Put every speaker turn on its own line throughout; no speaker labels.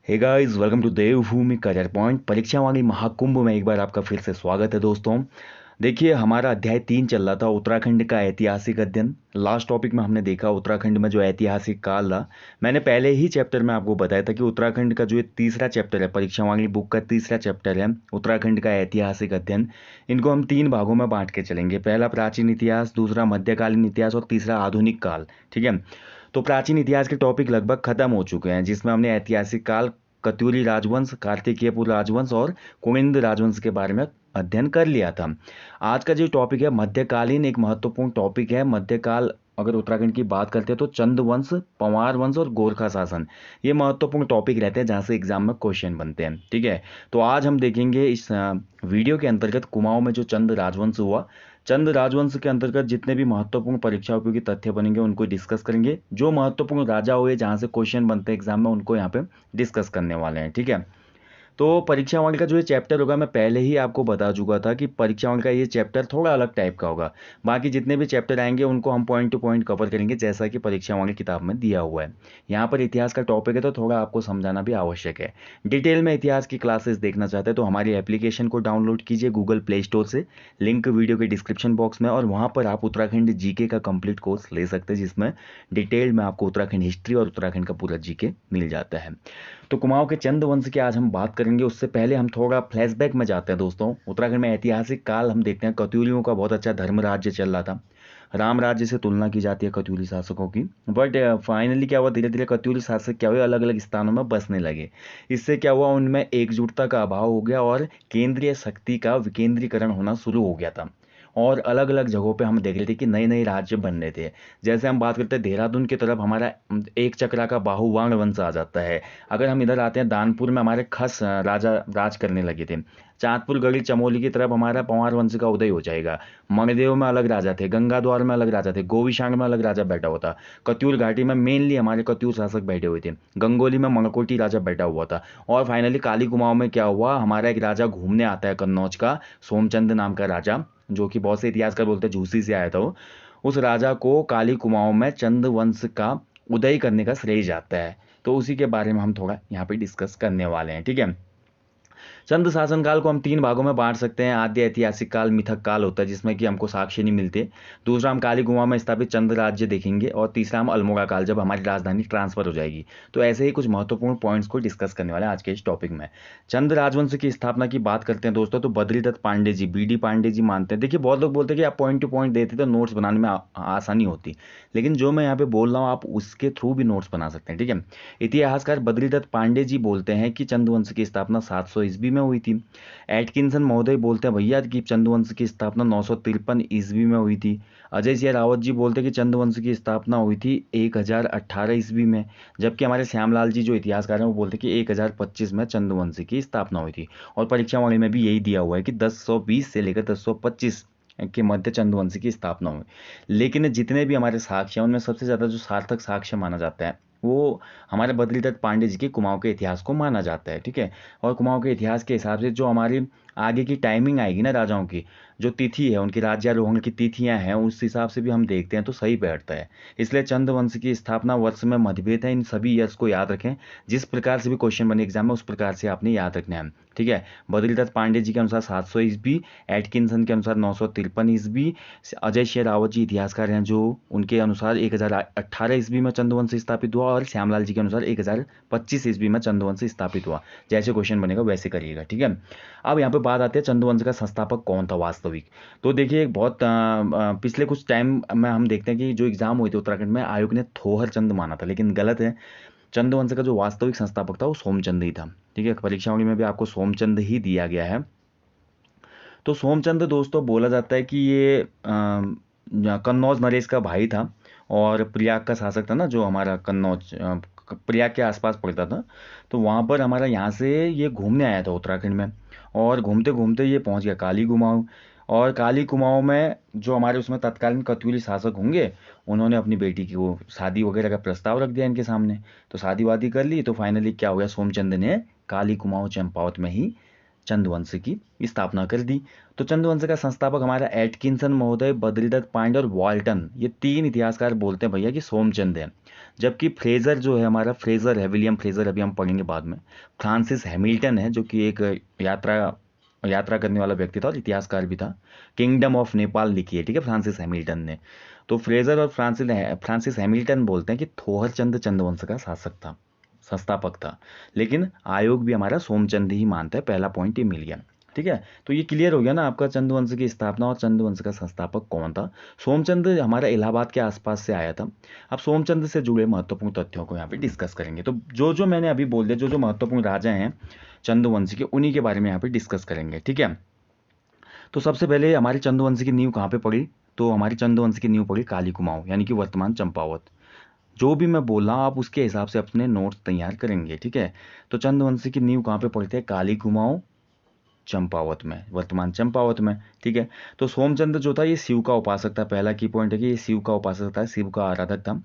Hey guys, welcome to Devbhoomi career point. परीक्षा वाणी महाकुंभ में एक बार आपका फिर से स्वागत है दोस्तों। देखिए, हमारा अध्याय 3 चल रहा था, उत्तराखंड का ऐतिहासिक अध्ययन। लास्ट टॉपिक में हमने देखा उत्तराखंड में जो ऐतिहासिक काल रहा। मैंने पहले ही चैप्टर में आपको बताया था कि उत्तराखंड का जो ये तीसरा चैप्टर है, परीक्षा वाणी बुक का तीसरा चैप्टर है उत्तराखंड का ऐतिहासिक अध्ययन। इनको हम 3 भागों में बांट के चलेंगे। पहला प्राचीन इतिहास, दूसरा मध्यकालीन इतिहास और तीसरा आधुनिक काल। ठीक है। तो प्राचीन इतिहास के टॉपिक लगभग खत्म हो चुके हैं, जिसमें हमने ऐतिहासिक काल, कत्यूरी राजवंश, कार्तिकेयपुर राजवंश और कुनिंद राजवंश के बारे में अध्ययन कर लिया था। आज का जो टॉपिक है मध्यकालीन, एक महत्वपूर्ण टॉपिक है। मध्यकाल अगर उत्तराखंड की बात करते हैं तो चंद वंश, पंवार वंश और गोरखा शासन, ये महत्वपूर्ण टॉपिक रहते हैं जहाँ से एग्जाम में क्वेश्चन बनते हैं। ठीक है। तो आज हम देखेंगे इस वीडियो के अंतर्गत कुमाऊं में जो चंद राजवंश हुआ, चंद राजवंश के अंतर्गत जितने भी महत्वपूर्ण परीक्षा उपयोगी तथ्य बनेंगे उनको डिस्कस करेंगे। जो महत्वपूर्ण राजा हुए जहाँ से क्वेश्चन बनते हैं एग्जाम में, उनको यहाँ पे डिस्कस करने वाले हैं। ठीक है। तो परीक्षा वाणी का जो ये चैप्टर होगा, मैं पहले ही आपको बता चुका था कि परीक्षा वाणी का ये चैप्टर थोड़ा अलग टाइप का होगा। बाकी जितने भी चैप्टर आएंगे उनको हम पॉइंट टू पॉइंट कवर करेंगे, जैसा कि परीक्षा वाणी किताब में दिया हुआ है। यहाँ पर इतिहास का टॉपिक है तो थोड़ा आपको समझाना भी आवश्यक है। डिटेल में इतिहास की क्लासेस देखना चाहते हैं तो हमारी एप्लीकेशन को डाउनलोड कीजिए गूगल प्ले स्टोर से, लिंक वीडियो के डिस्क्रिप्शन बॉक्स में, और वहाँ पर आप उत्तराखंड जीके का कंप्लीट कोर्स ले सकते हैं, जिसमें डिटेल में आपको उत्तराखंड हिस्ट्री और उत्तराखंड का पूरा जीके मिल जाता है। तो कुमाऊं के चंद वंश की आज हम बात करेंगे। उससे पहले हम थोड़ा फ्लैशबैक में जाते हैं दोस्तों। उत्तराखंड में ऐतिहासिक काल हम देखते हैं, कत्यूरियों का बहुत अच्छा धर्म राज्य चल रहा था। राम राज्य से तुलना की जाती है कत्यूरी शासकों की, बट फाइनली क्या हुआ, धीरे धीरे कत्यूरी शासक क्या हुए, अलग अलग स्थानों में बसने लगे। इससे क्या हुआ, उनमें एकजुटता का अभाव हो गया और केंद्रीय शक्ति का विकेंद्रीकरण होना शुरू हो गया था। और अलग अलग जगहों पे हम देख रहे थे कि नए नए राज्य बन रहे थे। जैसे हम बात करते हैं देहरादून की तरफ, हमारा एक चक्रा का बाहुवाण वंश आ जाता है। अगर हम इधर आते हैं दानपुर में, हमारे खस राजा राज करने लगे थे। चांदपुर गढ़ी चमोली की तरफ हमारा पंवार वंश का उदय हो जाएगा। मणिदेव में अलग राजा थे, गंगाद्वार में अलग राजा थे, गोविशांग में अलग राजा बैठा हुआ था। कत्यूर घाटी में मेनली हमारे कत्यूर शासक बैठे हुए थे। गंगोली में मणकोटी राजा बैठा हुआ था। और फाइनली काली कुमाऊं में क्या हुआ, हमारा एक राजा घूमने आता है कन्नौज का, सोमचंद नाम का राजा, जो कि बहुत से इतिहासकार बोलते हैं झूसी से आया था वो। उस राजा को काली कुमाऊं में चंद वंश का उदय करने का श्रेय जाता है। तो उसी के बारे में हम थोड़ा यहाँ पे डिस्कस करने वाले हैं। ठीक है। चंद शासनकाल को हम 3 भागों में बांट सकते हैं। आद्य ऐतिहासिक काल मिथक काल होता है, जिसमें कि हमको साक्ष्य नहीं मिलते। दूसरा हम काली कुमाऊं में स्थापित चंद राज्य देखेंगे, और तीसरा हम अल्मोड़ा काल, जब हमारी राजधानी ट्रांसफर हो जाएगी। तो ऐसे ही कुछ महत्वपूर्ण पॉइंट्स को डिस्कस करने वाले हैं आज के इस टॉपिक में। चंद राजवंश की स्थापना की बात करते हैं दोस्तों, तो बद्रीदत्त पांडे जी, बी डी पांडे जी मानते हैं। देखिए, बहुत लोग बोलते हैं कि आप पॉइंट टू पॉइंट देते तो नोट्स बनाने में आसानी होती, लेकिन जो मैं यहाँ पे बोल रहा हूँ आप उसके थ्रू भी नोट्स बना सकते हैं। ठीक है। इतिहासकार बद्रीदत्त पांडे जी बोलते हैं कि चंद की स्थापना 700 ईस्वी में हुई थी। एटकिंसन महोदय बोलते हैं भैया कि चंद्रवंश की स्थापना 953 ईस्वी में हुई थी। अजय सिंह रावत जी बोलते हैं कि चंद्रवंश की स्थापना हुई थी 1018 ईस्वी में। जबकि हमारे श्यामलाल जी जो इतिहासकार हैं वो बोलते हैं कि 1025 में चंद्रवंश की स्थापना हुई थी। और परीक्षा वाणी में भी यही दिया हुआ है कि 1020 से लेकर 1025 के मध्य चंद्रवंश की स्थापना हुई। लेकिन जितने भी हमारे साक्ष्य हैं उनमें सबसे ज़्यादा जो सार्थक साक्ष्य माना जाता है वो हमारे बद्रीदत्त पांडे जी के कुमाऊं के इतिहास को माना जाता है। ठीक है। और कुमाऊं के इतिहास के हिसाब से जो हमारी आगे की टाइमिंग आएगी ना, राजाओं की जो तिथि है, उनकी राज्यारोहण की तिथियां हैं, उस हिसाब से भी हम देखते हैं तो सही बैठता है। इसलिए चंद वंश की स्थापना वर्ष में मतभेद है। इन सभी ईयर्स को याद रखें, जिस प्रकार से भी क्वेश्चन बने एग्जाम में उस प्रकार से आपने याद रखना है। ठीक है। बद्रीदत्त पांडे जी के अनुसार 700 ईस्वी, एटकिंसन के अनुसार 953 ईस्वी, अजय सिंह रावत जी इतिहासकार हैं जो उनके अनुसार 1018 ईस्वी में चंद्रवंश स्थापित हुआ, और श्यामलाल जी के अनुसार 1025 ईस्वी में चंद्रवंश स्थापित हुआ। जैसे क्वेश्चन बनेगा वैसे करिएगा। ठीक है। अब यहाँ पे बात आती है चंद्रवंश का संस्थापक कौन था वास्तविक। तो देखिए, बहुत पिछले कुछ टाइम में हम देखते हैं कि जो एग्जाम हुए थे उत्तराखंड में, आयोग ने थोहर चंद माना था, लेकिन गलत है। चंद्रवंश का जो वास्तविक संस्थापक था वो सोमचंद ही था। ठीक है। परीक्षावली में भी आपको सोमचंद ही दिया गया है। तो सोमचंद दोस्तों बोला जाता है कि ये कन्नौज नरेश का भाई था, और प्रयाग का शासक था ना, जो हमारा कन्नौज प्रयाग के आसपास पड़ता था। तो वहाँ पर हमारा यहाँ से ये घूमने आया था उत्तराखंड में, और घूमते घूमते ये पहुँच गया काली कुमाऊँ। और काली कुमाऊँ में जो हमारे उसमें तत्कालीन कत्यूरी शासक होंगे, उन्होंने अपनी बेटी की वो शादी वगैरह का प्रस्ताव रख दिया इनके सामने। तो शादी वादी कर ली, तो फाइनली क्या हो गया, सोमचंद ने काली कुमाऊँ चंपावत में ही चंद की स्थापना कर दी। तो चंद का संस्थापक हमारा एटकिंसन महोदय, बद्रीदत्त पांडे और वॉल्टन, ये 3 इतिहासकार बोलते हैं भैया कि सोमचंद है। जबकि फ्रेजर जो है हमारा, फ्रेजर है, विलियम फ्रेजर, अभी हम पढ़ेंगे बाद में। फ्रांसिस हैमिल्टन है जो कि एक यात्रा करने वाला व्यक्ति था और इतिहासकार भी था। किंगडम ऑफ नेपाल लिखी है, ठीक है, फ्रांसिस हैमिल्टन ने। तो फ्रेजर और फ्रांसिस हैमिल्टन बोलते हैं कि थोहरचंद चंद्रवंश का शासक था, संस्थापक था। लेकिन आयोग भी हमारा सोमचंद ही मानता है। पहला पॉइंट ये मिल गया, ठीक है। तो ये क्लियर हो गया ना आपका, चंद्रवंश की स्थापना और चंद्रवंश का संस्थापक कौन था। सोमचंद हमारा इलाहाबाद के आसपास से आया था। अब सोमचंद से जुड़े महत्वपूर्ण तथ्यों को यहाँ पे डिस्कस करेंगे। तो जो जो मैंने अभी बोल दिया, जो जो महत्वपूर्ण राजा हैं चंद्रवंश के, उन्हीं के बारे में यहाँ पे डिस्कस करेंगे, ठीक है। तो सबसे पहले हमारी चंद्रवंश की नींव कहाँ पे पड़ी, तो हमारी चंद्रवंश की नींव पड़ी काली कुमाऊं, यानी कि वर्तमान चंपावत। जो भी मैं बोल रहा हूँ आप उसके हिसाब से अपने नोट्स तैयार करेंगे, ठीक है। तो चंद्रवंश की नींव कहाँ पे पड़ती है, काली कुमाऊं चंपावत में, वर्तमान चंपावत में, ठीक है। तो सोमचंद्र जो था ये शिव का उपासक था। पहला की पॉइंट है कि ये शिव का उपासक था, शिव का आराधक था।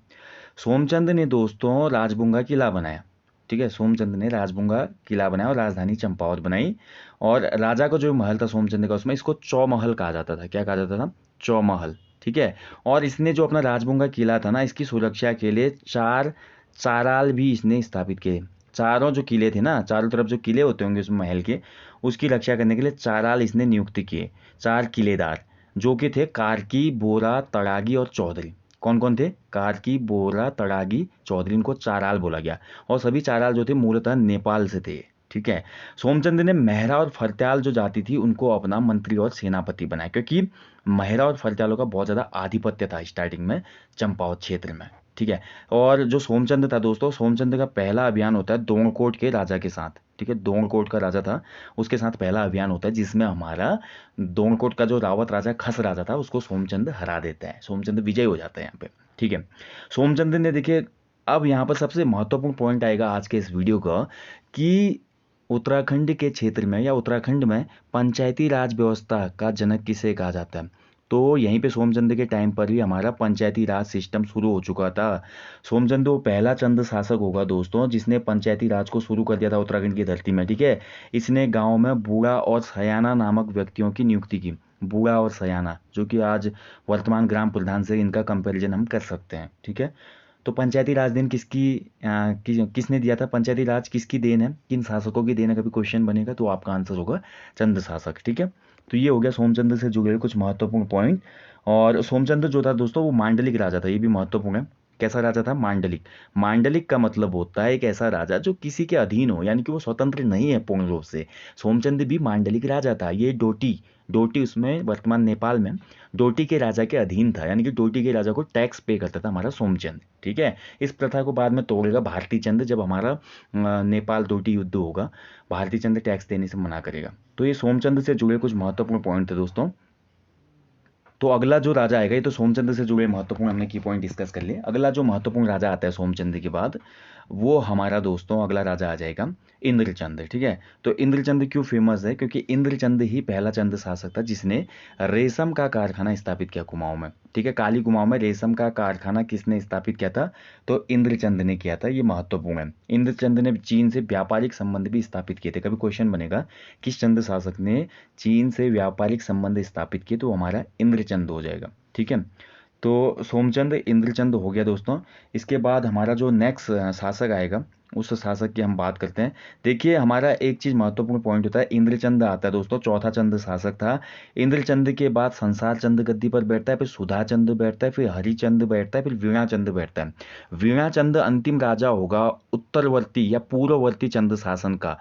सोमचंद ने दोस्तों राजबुंगा किला बनाया, ठीक है। सोमचंद ने राजबुंगा किला बनाया और राजधानी चंपावत बनाई। और राजा का जो महल था सोमचंद का, उसमें इसको चौमहल कहा जाता था। क्या कहा जाता था, चौमहल, ठीक है। और इसने जो अपना राजबुंगा किला था ना, इसकी सुरक्षा के लिए 4 चाराल भी इसने स्थापित किए। चारों जो किले थे ना, चारों तरफ जो किले होते होंगे उस महल के, उसकी रक्षा करने के लिए चाराल इसने नियुक्त किए, 4 किलेदार, जो कि थे कार्की, बोरा, तड़ागी और चौधरी। कौन कौन थे, कार्की, बोरा, तड़ागी, चौधरी, इनको चाराल बोला गया। और सभी चाराल जो थे मूलतः नेपाल से थे, ठीक है। सोमचंद ने मेहरा और फरत्याल जो जाति थी उनको अपना मंत्री और सेनापति बनाया, क्योंकि मेहरा और फरत्यालों का बहुत ज़्यादा आधिपत्य था स्टार्टिंग में चंपावत क्षेत्र में, ठीक है। और जो सोमचंद था दोस्तों, सोमचंद का पहला अभियान होता है दोंगकोट के राजा के साथ, ठीक है। दोंगकोट का राजा था, उसके साथ पहला अभियान होता है जिसमें हमारा दोंगकोट का जो रावत राजा, खस राजा था, उसको सोमचंद हरा देता है। सोमचंद विजय हो जाता है यहाँ पे, ठीक है। सोमचंद ने देखिए, अब यहाँ पर सबसे महत्वपूर्ण पॉइंट आएगा आज के इस वीडियो का, कि उत्तराखंड के क्षेत्र में या उत्तराखंड में पंचायती राज व्यवस्था का जनक किसे कहा जाता है। तो यहीं पे सोमचंद के टाइम पर ही हमारा पंचायती राज सिस्टम शुरू हो चुका था। सोमचंद वो पहला चंद शासक होगा दोस्तों जिसने पंचायती राज को शुरू कर दिया था उत्तराखंड की धरती में, ठीक है। इसने गांव में बूढ़ा और सयाना नामक व्यक्तियों की नियुक्ति की। बूढ़ा और सयाना, जो कि आज वर्तमान ग्राम प्रधान से इनका कंपैरिजन हम कर सकते हैं, ठीक है। तो पंचायती राज देन किसने दिया था, पंचायती राज किसकी देन है, किन शासकों की देन है, कभी क्वेश्चन बनेगा तो आपका आंसर होगा चंद शासक, ठीक है। तो ये हो गया सोमचंद्र से जुड़े हुए कुछ महत्वपूर्ण पॉइंट। और सोमचंद्र जो था दोस्तों वो मांडलिक राजा था, ये भी महत्वपूर्ण है। कैसा राजा था, मांडलिक। मांडलिक का मतलब होता है एक ऐसा राजा जो किसी के अधीन हो, यानी कि वो स्वतंत्र नहीं है पूर्ण रूप से। सोमचंद भी मांडलिक राजा था। ये डोटी, डोटी उसमें वर्तमान नेपाल में डोटी के राजा के अधीन था, यानी कि डोटी के राजा को टैक्स पे करता था हमारा सोमचंद, ठीक है। इस प्रथा को बाद में तोड़ेगा भारती चंद, जब हमारा नेपाल डोटी युद्ध होगा, भारती चंद टैक्स देने से मना करेगा। तो ये सोमचंद से जुड़े कुछ महत्वपूर्ण पॉइंट थे दोस्तों। तो अगला जो राजा आएगा, ये तो सोमचंद से जुड़े महत्वपूर्ण हमने की पॉइंट डिस्कस कर लिए। अगला जो महत्वपूर्ण राजा आता है सोमचंद के बाद, वो हमारा दोस्तों अगला राजा आ जाएगा इंद्रचंद, ठीक है। तो इंद्रचंद क्यों फेमस है, क्योंकि इंद्रचंद ही पहला चंद शासक था जिसने रेशम का कारखाना स्थापित किया कुमाऊं में, ठीक है। काली कुमाऊं में रेशम का कारखाना किसने स्थापित किया था, तो इंद्रचंद ने किया था। ये महत्वपूर्ण है। इंद्रचंद ने चीन से व्यापारिक संबंध भी स्थापित किए थे। कभी क्वेश्चन बनेगा किस चंद शासक ने चीन से व्यापारिक संबंध स्थापित किए, तो हमारा इंद्रचंद हो जाएगा, ठीक है। तो सोमचंद, इंद्रचंद हो गया दोस्तों। इसके बाद हमारा जो नेक्स्ट शासक आएगा उस शासक की हम बात करते हैं। देखिए हमारा एक चीज महत्वपूर्ण पॉइंट होता है, इंद्रचंद आता है दोस्तों, चौथा चंद शासक था। इंद्रचंद के बाद संसार चंद गद्दी पर बैठता है, फिर सुधा चंद बैठता है, फिर हरिचंद बैठता है, फिर वीणा चंद बैठता है। वीणा चंद अंतिम राजा होगा उत्तरवर्ती या पूर्ववर्ती चंद शासन का।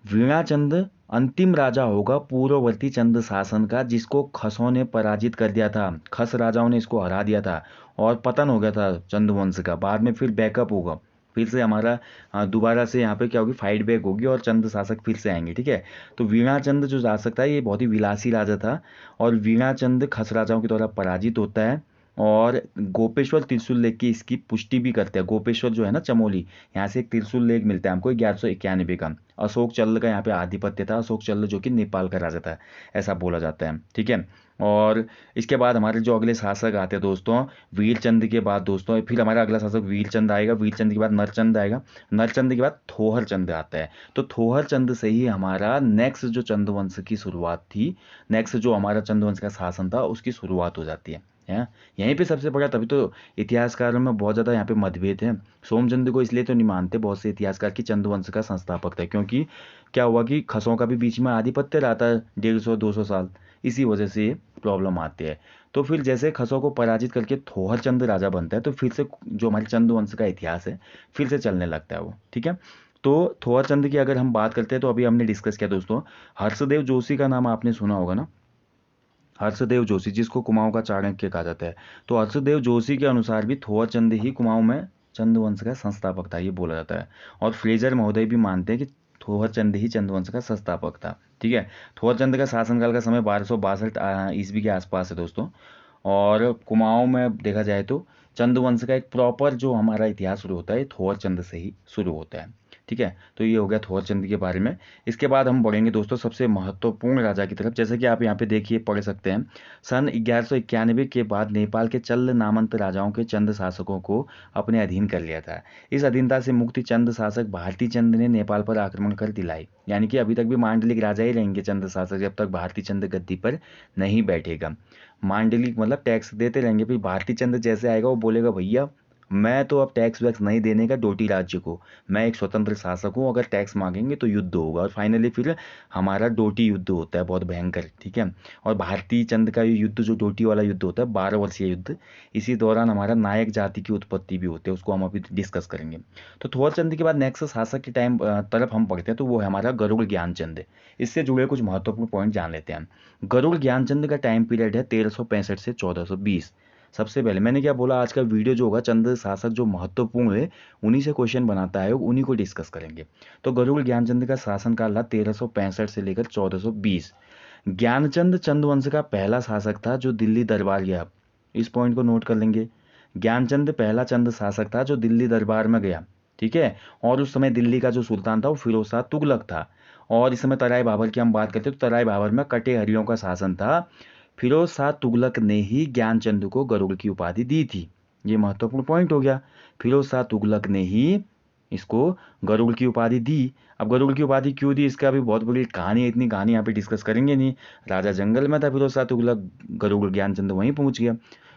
वीणाचंद अंतिम राजा होगा पूर्ववर्ती चंद शासन का, जिसको खसों ने पराजित कर दिया था। खस राजाओं ने इसको हरा दिया था और पतन हो गया था चंद्रवंश का। बाद में फिर बैकअप होगा, फिर से हमारा दोबारा से यहाँ पे क्या होगी, फाइट बैक होगी और चंद शासक फिर से आएंगे, ठीक है। तो वीणाचंद जो शासक था ये बहुत ही विलासी राजा था और वीणाचंद खस राजाओं के द्वारा पराजित होता है। और गोपेश्वर त्रिशूल लेक की इसकी पुष्टि भी करते हैं। गोपेश्वर जो है ना चमोली, यहाँ से एक त्रिशूल लेक मिलता है हमको 1191 का। अशोक चल्ल का यहाँ पे आधिपत्य था, अशोक चल्ल जो कि नेपाल का राजा था, ऐसा बोला जाता है। ठीक है। और इसके बाद हमारे जो अगले शासक आते हैं दोस्तों, वीरचंद के बाद दोस्तों फिर हमारा अगला शासक वीरचंद आएगा, वीरचंद के बाद नरचंद आएगा, नरचंद के बाद थोहर चंद आता है। तो थोहर चंद से ही हमारा नेक्स्ट जो चंद्रवंश की शुरुआत थी, नेक्स्ट जो हमारा चंद्रवंश का शासन था उसकी शुरुआत हो जाती है। यहीं पे सबसे बड़ा, तभी तो इतिहासकारों में बहुत ज़्यादा यहाँ पे मतभेद है। सोमचंद को इसलिए तो नहीं मानते बहुत से इतिहासकार कि चंद्रवंश का संस्थापक था, क्योंकि क्या हुआ कि खसों का भी बीच में आधिपत्य रहता है 150-200 साल, इसी वजह से ये प्रॉब्लम आती है। तो फिर जैसे खसों को पराजित करके थोहर चंद राजा बनता है, तो फिर से जो हमारे चंद्रवंश का इतिहास है फिर से चलने लगता है वो। ठीक है। तो थोहर चंद की अगर हम बात करते हैं, तो अभी हमने डिस्कस किया दोस्तों, हर्षदेव जोशी का नाम आपने सुना होगा ना, हर्षदेव जोशी, जिसको कुमाऊं का चाणक्य कहा जाता है। तो हर्षदेव जोशी के अनुसार भी थोवर चंद ही कुमाऊं में चंद्रवंश का संस्थापक था, ये बोला जाता है। और फ्रेजर महोदय भी मानते हैं कि थोवर चंद ही चंद्रवंश का संस्थापक था। ठीक है। थोवर चंद का शासनकाल का समय 1262 ईस्वी के आसपास है दोस्तों। और कुमाऊं में देखा जाए तो चंद्रवंश का एक प्रॉपर जो हमारा इतिहास शुरू होता है थोवर चंद से ही शुरू होता है। ठीक है। तो ये हो गया थोवर चंद के बारे में। इसके बाद हम बढ़ेंगे दोस्तों सबसे महत्वपूर्ण राजा की तरफ। जैसे कि आप यहाँ पे देखिए पढ़ सकते हैं, सन 1191 के बाद नेपाल के चल्ल नामंत राजाओं के चंद शासकों को अपने अधीन कर लिया था। इस अधीनता से मुक्त चंद शासक भारती चंद ने नेपाल पर आक्रमण कर दिलाई। यानी कि अभी तक भी मांडलिक राजा ही रहेंगे चंद शासक, जब तक भारती चंद गद्दी पर नहीं बैठेगा। मांडलिक मतलब टैक्स देते रहेंगे, फिर भारती चंद जैसे आएगा वो बोलेगा भैया मैं तो अब टैक्स वैक्स नहीं देने का डोटी राज्य को, मैं एक स्वतंत्र शासक हूँ, अगर टैक्स मांगेंगे तो युद्ध होगा। और फाइनली फिर हमारा डोटी युद्ध होता है, बहुत भयंकर। ठीक है। और भारतीय चंद का ये युद्ध जो डोटी वाला युद्ध होता है 12 वर्षीय युद्ध, इसी दौरान हमारा नायक जाति की उत्पत्ति भी होती है, उसको हम अभी डिस्कस करेंगे। तो थोवर चंद के बाद नेक्स्ट शासक के टाइम तरफ हम पढ़ते हैं, तो वो है हमारा गरुड़ ज्ञानचंद। इससे जुड़े कुछ महत्वपूर्ण पॉइंट जान लेते हैं। गरुड़ ज्ञानचंद का टाइम पीरियड है 1365 से 1420। सबसे पहले मैंने क्या बोला, आज का वीडियो जो होगा चंद शासक जो महत्वपूर्ण है उन्हीं से क्वेश्चन बनाता है, उन्हीं को डिस्कस करेंगे। तो गरुड़ ज्ञानचंद का शासनकाल था 1365 से लेकर 1420। ज्ञानचंद चंद्रवंश का पहला शासक था जो दिल्ली दरबार गया। इस पॉइंट को नोट कर लेंगे, ज्ञानचंद पहला चंद शासक था जो दिल्ली दरबार में गया। ठीक है। और उस समय दिल्ली का जो सुल्तान था वो फिरोज शाह तुगलक था। और इस समय तराई बाबर की हम बात करते हैं, तो तराई बाबर में कटे हरियों का शासन था। फिरोज शाह तुगलक ने ही ज्ञानचंद को गरुड़ की उपाधि दी थी। ये महत्वपूर्ण पॉइंट हो गया, फिरोज शाह तुगलक ने ही इसको गरुड़ की उपाधि दी। अब गरुड़ की उपाधि क्यों दी, इसका भी बहुत बड़ी कहानी है, इतनी कहानी यहाँ पे डिस्कस करेंगे नहीं। राजा जंगल में था फिरोज शाह तुगलक, गरुड़ ज्ञानचंद वहीं पहुंच गया।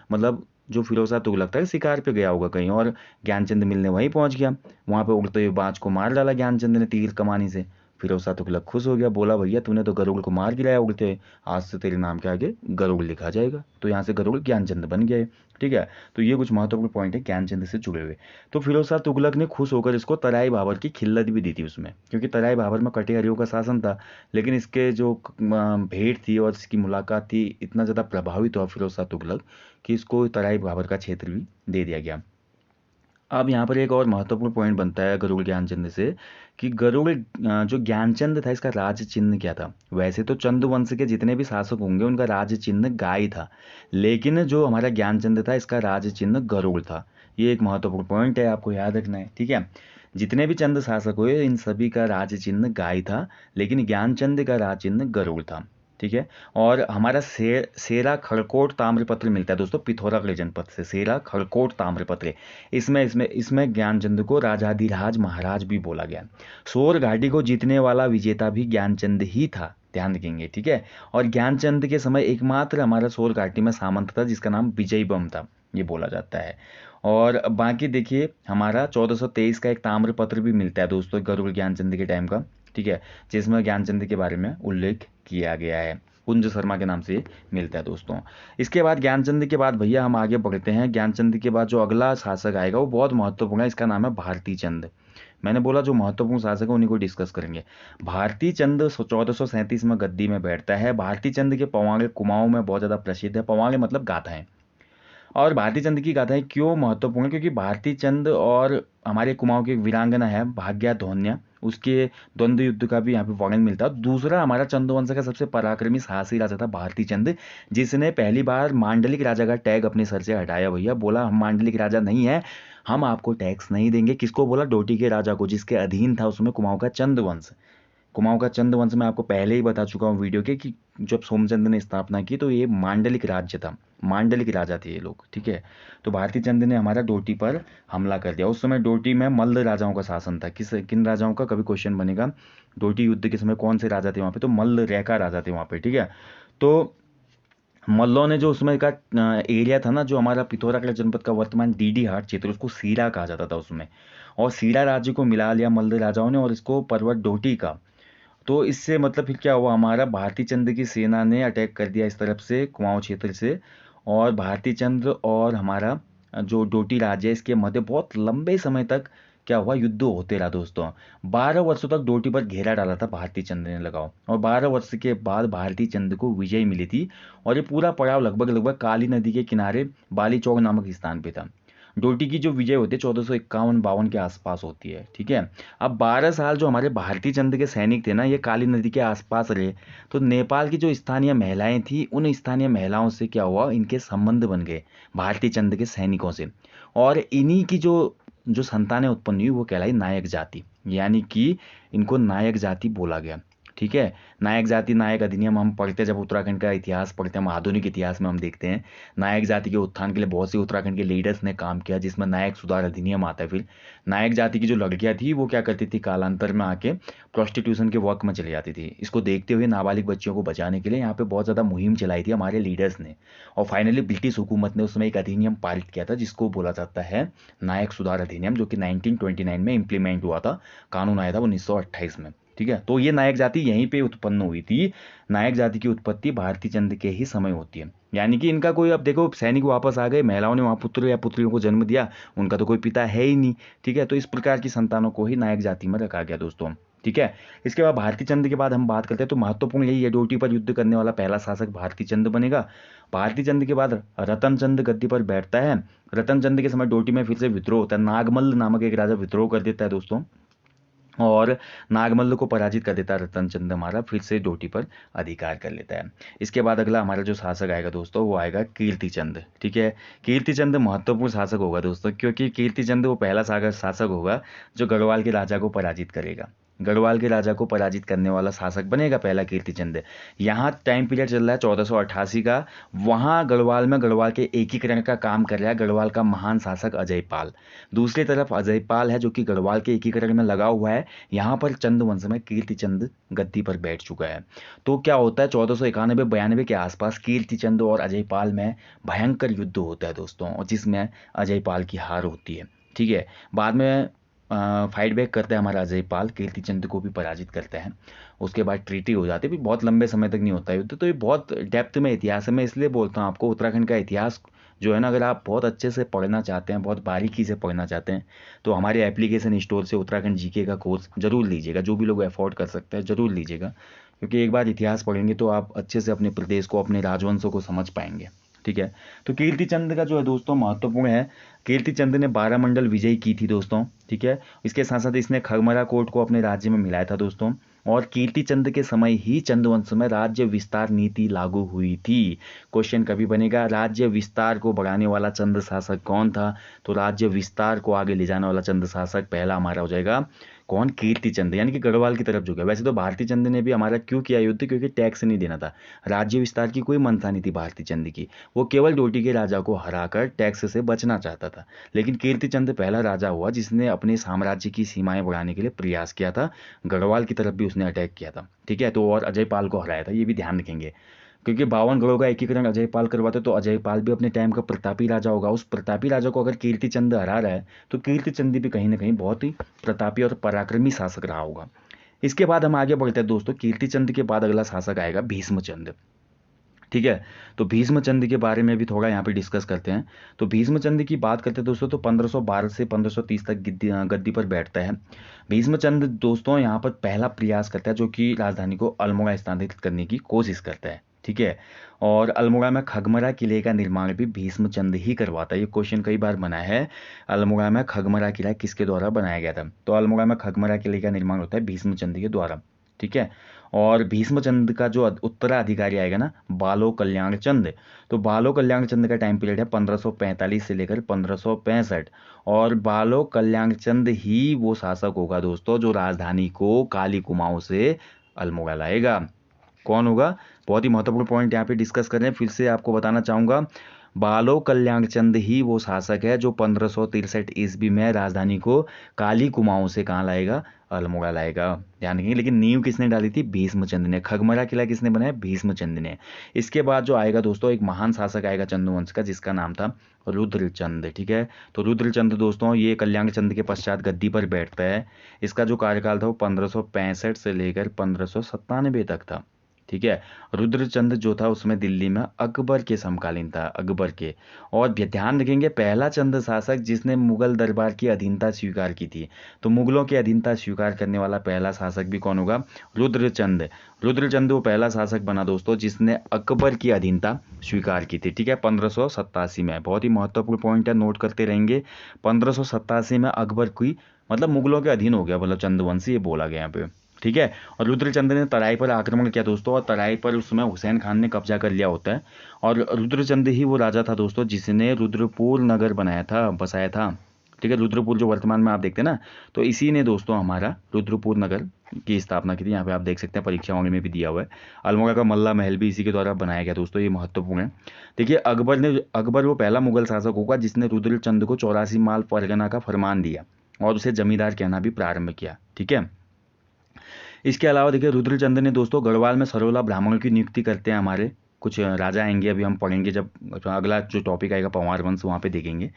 मतलब जो फिरोज शाह तुगलक था शिकार पे गया होगा कहीं, और ज्ञानचंद मिलने वहीं पहुंच गया। वहां पे उड़ते हुए बाज को मार डाला ज्ञानचंद ने तीर कमानी से। फिरोज शाह तुगलक खुश हो गया, बोला भैया तूने तो गरुड़ को मार गिराया उड़ते हुए, आज से तेरे नाम के आगे गरुड़ लिखा जाएगा। तो यहाँ से गरुड़ ज्ञानचंद बन गए। ठीक है। तो ये कुछ महत्वपूर्ण पॉइंट है ज्ञानचंद से जुड़े हुए। तो फिरोज शाह तुगलक ने खुश होकर इसको तराई बाबर की खिल्लत भी दी थी उसमें, क्योंकि तराई बाबर में कटेहरियों का शासन था। लेकिन इसके जो भेंट थी और इसकी मुलाकात थी, इतना ज़्यादा प्रभावित हुआ फिरोज शाह तुगलक कि इसको तराई बाबर का क्षेत्र भी दे दिया गया। अब यहाँ पर एक और महत्वपूर्ण पॉइंट बनता है गरुड़ ज्ञानचंद से, कि गरुड़ जो ज्ञानचंद था इसका राज चिन्ह क्या था। वैसे तो चंद वंश के जितने भी शासक होंगे उनका राज चिन्ह गाय था, लेकिन जो हमारा ज्ञानचंद था इसका राज चिन्ह गरुड़ था। ये एक महत्वपूर्ण पॉइंट है, आपको याद रखना है। ठीक है। जितने भी चंद शासक हुए इन सभी का राज चिन्ह गाय था, लेकिन ज्ञानचंद का राज चिन्ह गरुड़ था। ठीक है। और हमारा सेरा खड़कोट ताम्रपत्र मिलता है दोस्तों पिथौरागढ़ जनपद से, सेरा खड़कोट ताम्रपत्र। इसमें इसमें इसमें ज्ञानचंद को राजाधिराज महाराज भी बोला गया। सोर घाटी को जीतने वाला विजेता भी ज्ञानचंद ही था, ध्यान रखेंगे। ठीक है। और ज्ञानचंद के समय एकमात्र हमारा सोर घाटी में सामंत था जिसका नाम विजय बम था, ये बोला जाता है। और बाकी देखिए हमारा 1423 का एक ताम्रपत्र भी मिलता है दोस्तों गरुड़ ज्ञानचंद के टाइम का। ठीक है। जिसमें ज्ञानचंद के बारे में उल्लेख किया गया है, कुंज शर्मा के नाम से मिलता है दोस्तों। इसके बाद ज्ञानचंद के बाद भैया हम आगे बढ़ते हैं। ज्ञानचंद के बाद जो अगला शासक आएगा वो बहुत महत्वपूर्ण है, इसका नाम है भारती चंद। मैंने बोला जो महत्वपूर्ण शासक है उन्हीं को डिस्कस करेंगे। भारती चंद 1437 में गद्दी में बैठता है। भारती चंद के पवांगे कुमाऊं में बहुत ज़्यादा प्रसिद्ध है। पवांगे मतलब गाथाएं। और भारती चंद की गाथाएं क्यों महत्वपूर्ण है, क्योंकि भारती चंद और हमारे कुमाऊं की एक वीरांगना है भाग्या धोन्या, उसके द्वंद्व युद्ध का भी यहाँ पे वर्णन मिलता है। दूसरा हमारा चंद्रवंश का सबसे पराक्रमी साहसी राजा था भारती चंद, जिसने पहली बार मांडलिक राजा का टैग अपने सर से हटाया भैया, बोला हम मांडलिक राजा नहीं है, हम आपको टैक्स नहीं देंगे। किसको बोला? डोटी के राजा को, जिसके अधीन था उसमें कुमाऊं का चंद्रवंश। कुमाऊं का चंद्रवंश मैं आपको पहले ही बता चुका हूँ वीडियो के कि जब सोमचंद्र ने स्थापना की तो ये मांडलिक राज्य था, मांडलिक राजा थे ये लोग, ठीक है। तो भारती चंद ने हमारा डोटी पर हमला कर दिया। उस समय डोटी में मल्ल राजाओं का शासन था। किन राजाओं का? कभी क्वेश्चन बनेगा, डोटी युद्ध के समय कौन से राजा थे वहाँ पे? तो मल्ल रेखा राजा थे वहाँ पे, ठीक है। तो मल्लों ने जो उसमें का एरिया था ना, जो हमारा पिथौरागढ़ जनपद का वर्तमान डीडी हाट क्षेत्र, उसको सीरा कहा जाता था उसमें, और सीरा राज्य को मिला लिया मल्ल राजाओं ने और इसको पर्वत डोटी का। तो इससे मतलब फिर क्या हुआ, हमारा भारती चंद की सेना ने अटैक कर दिया इस तरफ से कुमाऊं क्षेत्र से, और भारती चंद्र और हमारा जो डोटी राज्य है इसके मध्य बहुत लंबे समय तक क्या हुआ, युद्ध होते रहा दोस्तों। 12 वर्षों तक डोटी पर घेरा डाला था भारती चंद्र ने लगाओ, और 12 वर्ष के बाद भारती चंद्र को विजय मिली थी। और ये पूरा पड़ाव लगभग लगभग काली नदी के किनारे बाली चौक नामक स्थान पे था। डोटी की जो विजय होती है 1451-52 के आसपास होती है, ठीक है। अब 12 साल जो हमारे भारती चंद के सैनिक थे ना, ये काली नदी के आसपास रहे, तो नेपाल की जो स्थानीय महिलाएं थी, उन स्थानीय महिलाओं से क्या हुआ, इनके संबंध बन गए भारती चंद के सैनिकों से, और इन्हीं की जो जो संतानें उत्पन्न हुई वो कहलाई नायक जाति, यानी कि इनको नायक जाति बोला गया, ठीक है। नायक जाति, नायक अधिनियम हम पढ़ते हैं जब उत्तराखंड का इतिहास पढ़ते हैं, हम आधुनिक इतिहास में हम देखते हैं नायक जाति के उत्थान के लिए बहुत से उत्तराखंड के लीडर्स ने काम किया, जिसमें नायक सुधार अधिनियम आता है। फिर नायक जाति की जो लड़कियां थी वो क्या करती थी, कालांतर में आके प्रोस्टिट्यूशन के वर्क में चली जाती थी। इसको देखते हुए नाबालिग बच्चियों को बचाने के लिए यहाँ पे बहुत ज़्यादा मुहिम चलाई थी हमारे लीडर्स ने, और फाइनली ब्रिटिश हुकूमत ने उसमें एक अधिनियम पारित किया था जिसको बोला जाता है नायक सुधार अधिनियम, जो कि 1929 में इम्प्लीमेंट हुआ था, कानून आया था 1928 में, ठीक है। तो ये नायक जाति यहीं पे उत्पन्न हुई थी। नायक जाति की उत्पत्ति भारती चंद के ही समय होती है, यानी कि इनका कोई, अब देखो सैनिक वापस आ गए, महिलाओं ने वहाँ पुत्र या पुत्रियों को जन्म दिया, उनका तो कोई पिता है ही नहीं, ठीक है। तो इस प्रकार की संतानों को ही नायक जाति में रखा गया दोस्तों, ठीक है। इसके बाद भारती चंद के बाद हम बात करते हैं तो महत्वपूर्ण यही है, डोटी पर युद्ध करने वाला पहला शासक भारती चंद बनेगा। भारती चंद के बाद रतन चंद गद्दी पर बैठता है। रतन चंद के समय डोटी में फिर से विद्रोह होता है, नागमल्ल नामक एक राजा विद्रोह कर देता है दोस्तों, और नागमल्ल को पराजित कर देता है रतन चंद, हमारा फिर से डोटी पर अधिकार कर लेता है। इसके बाद अगला हमारा जो शासक आएगा दोस्तों वो आएगा कीर्ति चंद, ठीक है। कीर्ति चंद महत्वपूर्ण शासक होगा दोस्तों, क्योंकि कीर्ति चंद वो पहला शासक होगा जो गढ़वाल के राजा को पराजित करेगा, गढ़वाल के राजा को पराजित करने वाला शासक बनेगा पहला कीर्ति चंद। यहाँ टाइम पीरियड चल रहा है 1488 का, वहाँ गढ़वाल में गढ़वाल के एकीकरण का काम कर रहा है गढ़वाल का महान शासक अजय पाल। दूसरी तरफ अजय पाल है जो कि गढ़वाल के एकीकरण में लगा हुआ है, यहाँ पर चंद वंश में कीर्ति चंद गद्दी पर बैठ चुका है। तो क्या होता है 1491-92 के आसपास कीर्ति चंद और अजय पाल में भयंकर युद्ध होता है दोस्तों, और जिसमें अजय पाल की हार होती है, ठीक है। बाद में फाइट बैक करता है हमारा अजय पाल, कीर्ति चंद को भी पराजित करता है। उसके बाद ट्रीटी हो जाती है, भी बहुत लंबे समय तक नहीं होता युद्ध। तो ये बहुत डेप्थ में इतिहास है, मैं इसलिए बोलता हूँ आपको उत्तराखंड का इतिहास जो है ना, अगर आप बहुत अच्छे से पढ़ना चाहते हैं, बहुत बारीकी से पढ़ना चाहते हैं, तो हमारे एप्लीकेशन स्टोर से उत्तराखंड जीके का कोर्स जरूर लीजिएगा, जो भी लोग अफोर्ड कर सकते हैं जरूर लीजिएगा, क्योंकि एक बार इतिहास पढ़ेंगे तो आप अच्छे से अपने प्रदेश को, अपने राजवंशों को समझ पाएंगे, ठीक है। तो कीर्ति चंद का जो है दोस्तों महत्वपूर्ण है, कीर्ति चंद ने 12 मंडल विजय की थी दोस्तों, ठीक है। इसके साथ साथ इसने खरमरा कोट को अपने राज्य में मिलाया था दोस्तों, और कीर्ति चंद के समय ही चंद्रवंश में राज्य विस्तार नीति लागू हुई थी। क्वेश्चन कभी बनेगा, राज्य विस्तार को बढ़ाने वाला चंद्र शासक कौन था? तो राज्य विस्तार को आगे ले जाने वाला चंद्र शासक पहला हमारा हो जाएगा कौन? कीर्ति चंद, यानी कि गढ़वाल की तरफ झुका। वैसे तो भारती चंद ने भी हमारा क्यों किया युद्ध, क्योंकि टैक्स नहीं देना था, राज्य विस्तार की कोई मनसा नहीं थी भारती चंद की, वो केवल डोटी के राजा को हराकर टैक्स से बचना चाहता था। लेकिन कीर्ति चंद पहला राजा हुआ जिसने अपने साम्राज्य की सीमाएं बढ़ाने के लिए प्रयास किया था, गढ़वाल की तरफ भी उसने अटैक किया था, ठीक है। तो और अजय पाल को हराया था, ये भी ध्यान रखेंगे, क्योंकि 52 गढ़ों का एकीकरण अजय पाल करवाते तो अजय पाल भी अपने टाइम का प्रतापी राजा होगा। उस प्रतापी राजा को अगर कीर्ति चंद हरा रहा है तो कीर्ति चंद भी कहीं ना कहीं बहुत ही प्रतापी और पराक्रमी शासक रहा होगा। इसके बाद हम आगे बढ़ते हैं दोस्तों, कीर्ति चंद के बाद अगला शासक आएगा भीष्मचंद, ठीक है। तो भीष्मचंद के बारे में भी थोड़ा यहाँ पे डिस्कस करते हैं। तो भीष्मचंद की बात करते हैं दोस्तों, तो 1512 से 1530 तक गद्दी पर बैठता है भीष्मचंद दोस्तों। यहाँ पर पहला प्रयास करता है जो कि राजधानी को अल्मोड़ा स्थानांतरित करने की कोशिश करता है, ठीक है। और अल्मोड़ा में खगमरा किले का निर्माण भी भीष्मचंद ही करवाता है। ये क्वेश्चन कई बार बना है, अल्मोड़ा में खगमरा किला किसके द्वारा बनाया गया था? तो अल्मोड़ा में खगमरा किले का निर्माण होता है भीष्मचंद के द्वारा। ठीक है। और भीष्मचंद का जो उत्तराधिकारी आएगा ना, बालो कल्याण चंद, तो बालो कल्याण चंद का टाइम पीरियड है 1545 से लेकर 1565। और बालो कल्याण चंद ही वो शासक होगा दोस्तों जो राजधानी को काली कुमाऊं से अल्मोड़ा लाएगा। कौन होगा? बहुत ही महत्वपूर्ण पॉइंट यहाँ पे डिस्कस कर रहे हैं। फिर से आपको बताना चाहूँगा, बालो कल्याण चंद ही वो शासक है जो 1563 ईस्वी में राजधानी को काली कुमाऊं से कहाँ लाएगा? अल्मोड़ा लाएगा। ध्यान रखिए। लेकिन नींव किसने डाली थी? भीष्मचंद ने। खगमरा किला किसने बनाया? भीष्मचंद ने। इसके बाद जो आएगा दोस्तों, एक महान शासक आएगा चंदू वंश का, जिसका नाम था रुद्रचंद। ठीक है। तो रुद्रचंद दोस्तों ये कल्याण चंद के पश्चात गद्दी पर बैठता है। इसका जो कार्यकाल था वो 1565 से लेकर 1597 तक था। ठीक है। रुद्रचंद जो था उसमें दिल्ली में अकबर के समकालीन था, अकबर के। और ध्यान रखेंगे, पहला चंद शासक जिसने मुगल दरबार की अधीनता स्वीकार की थी। तो मुगलों की अधीनता स्वीकार करने वाला पहला शासक भी कौन होगा? रुद्रचंद। रुद्रचंद वो पहला शासक बना दोस्तों जिसने अकबर की अधीनता स्वीकार की थी। ठीक है। 1587 में। बहुत ही महत्वपूर्ण पॉइंट है, नोट करते रहेंगे। 1587 में अकबर की मतलब मुगलों के अधीन हो गया, मतलब चंद्रवंशी, ये बोला गया यहाँ पे। ठीक है। और रुद्रचंद ने तराई पर आक्रमण किया दोस्तों, और तराई पर उसमें हुसैन खान ने कब्जा कर लिया होता है। और रुद्रचंद ही वो राजा था दोस्तों जिसने रुद्रपुर नगर बनाया था, बसाया था। ठीक है। रुद्रपुर जो वर्तमान में आप देखते हैं ना, तो इसी ने दोस्तों हमारा रुद्रपुर नगर की स्थापना की थी। यहाँ पे आप देख सकते हैं, परीक्षाओं में भी दिया हुआ है। अल्मोड़ा का मल्ला महल भी इसी के द्वारा बनाया गया दोस्तों, ये महत्वपूर्ण है। देखिए, अकबर वो पहला मुगल शासक होगा जिसने रुद्रचंद को 84 माल परगना का फरमान दिया और उसे जमींदार कहना भी प्रारंभ किया। ठीक है। इसके अलावा देखिए, रुद्रचंद ने दोस्तों गढ़वाल में सरोला ब्राह्मणों की नियुक्ति करते हैं। हमारे कुछ राजा आएंगे, अभी हम पढ़ेंगे जब अगला जो टॉपिक आएगा पंवार वंश, वहाँ पे देखेंगे।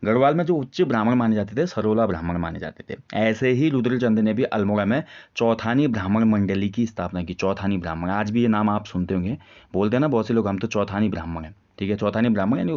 गढ़वाल में जो उच्च ब्राह्मण माने जाते थे, सरोला ब्राह्मण माने जाते थे। ऐसे ही रुद्रचंद ने भी अल्मोड़ा में चौथानी ब्राह्मण मंडली की स्थापना की। चौथानी ब्राह्मण, आज भी ये नाम आप सुनते होंगे, बोलते हैं ना बहुत से लोग, हम तो चौथानी ब्राह्मण हैं। ठीक है। चौथानी ब्राह्मण यानी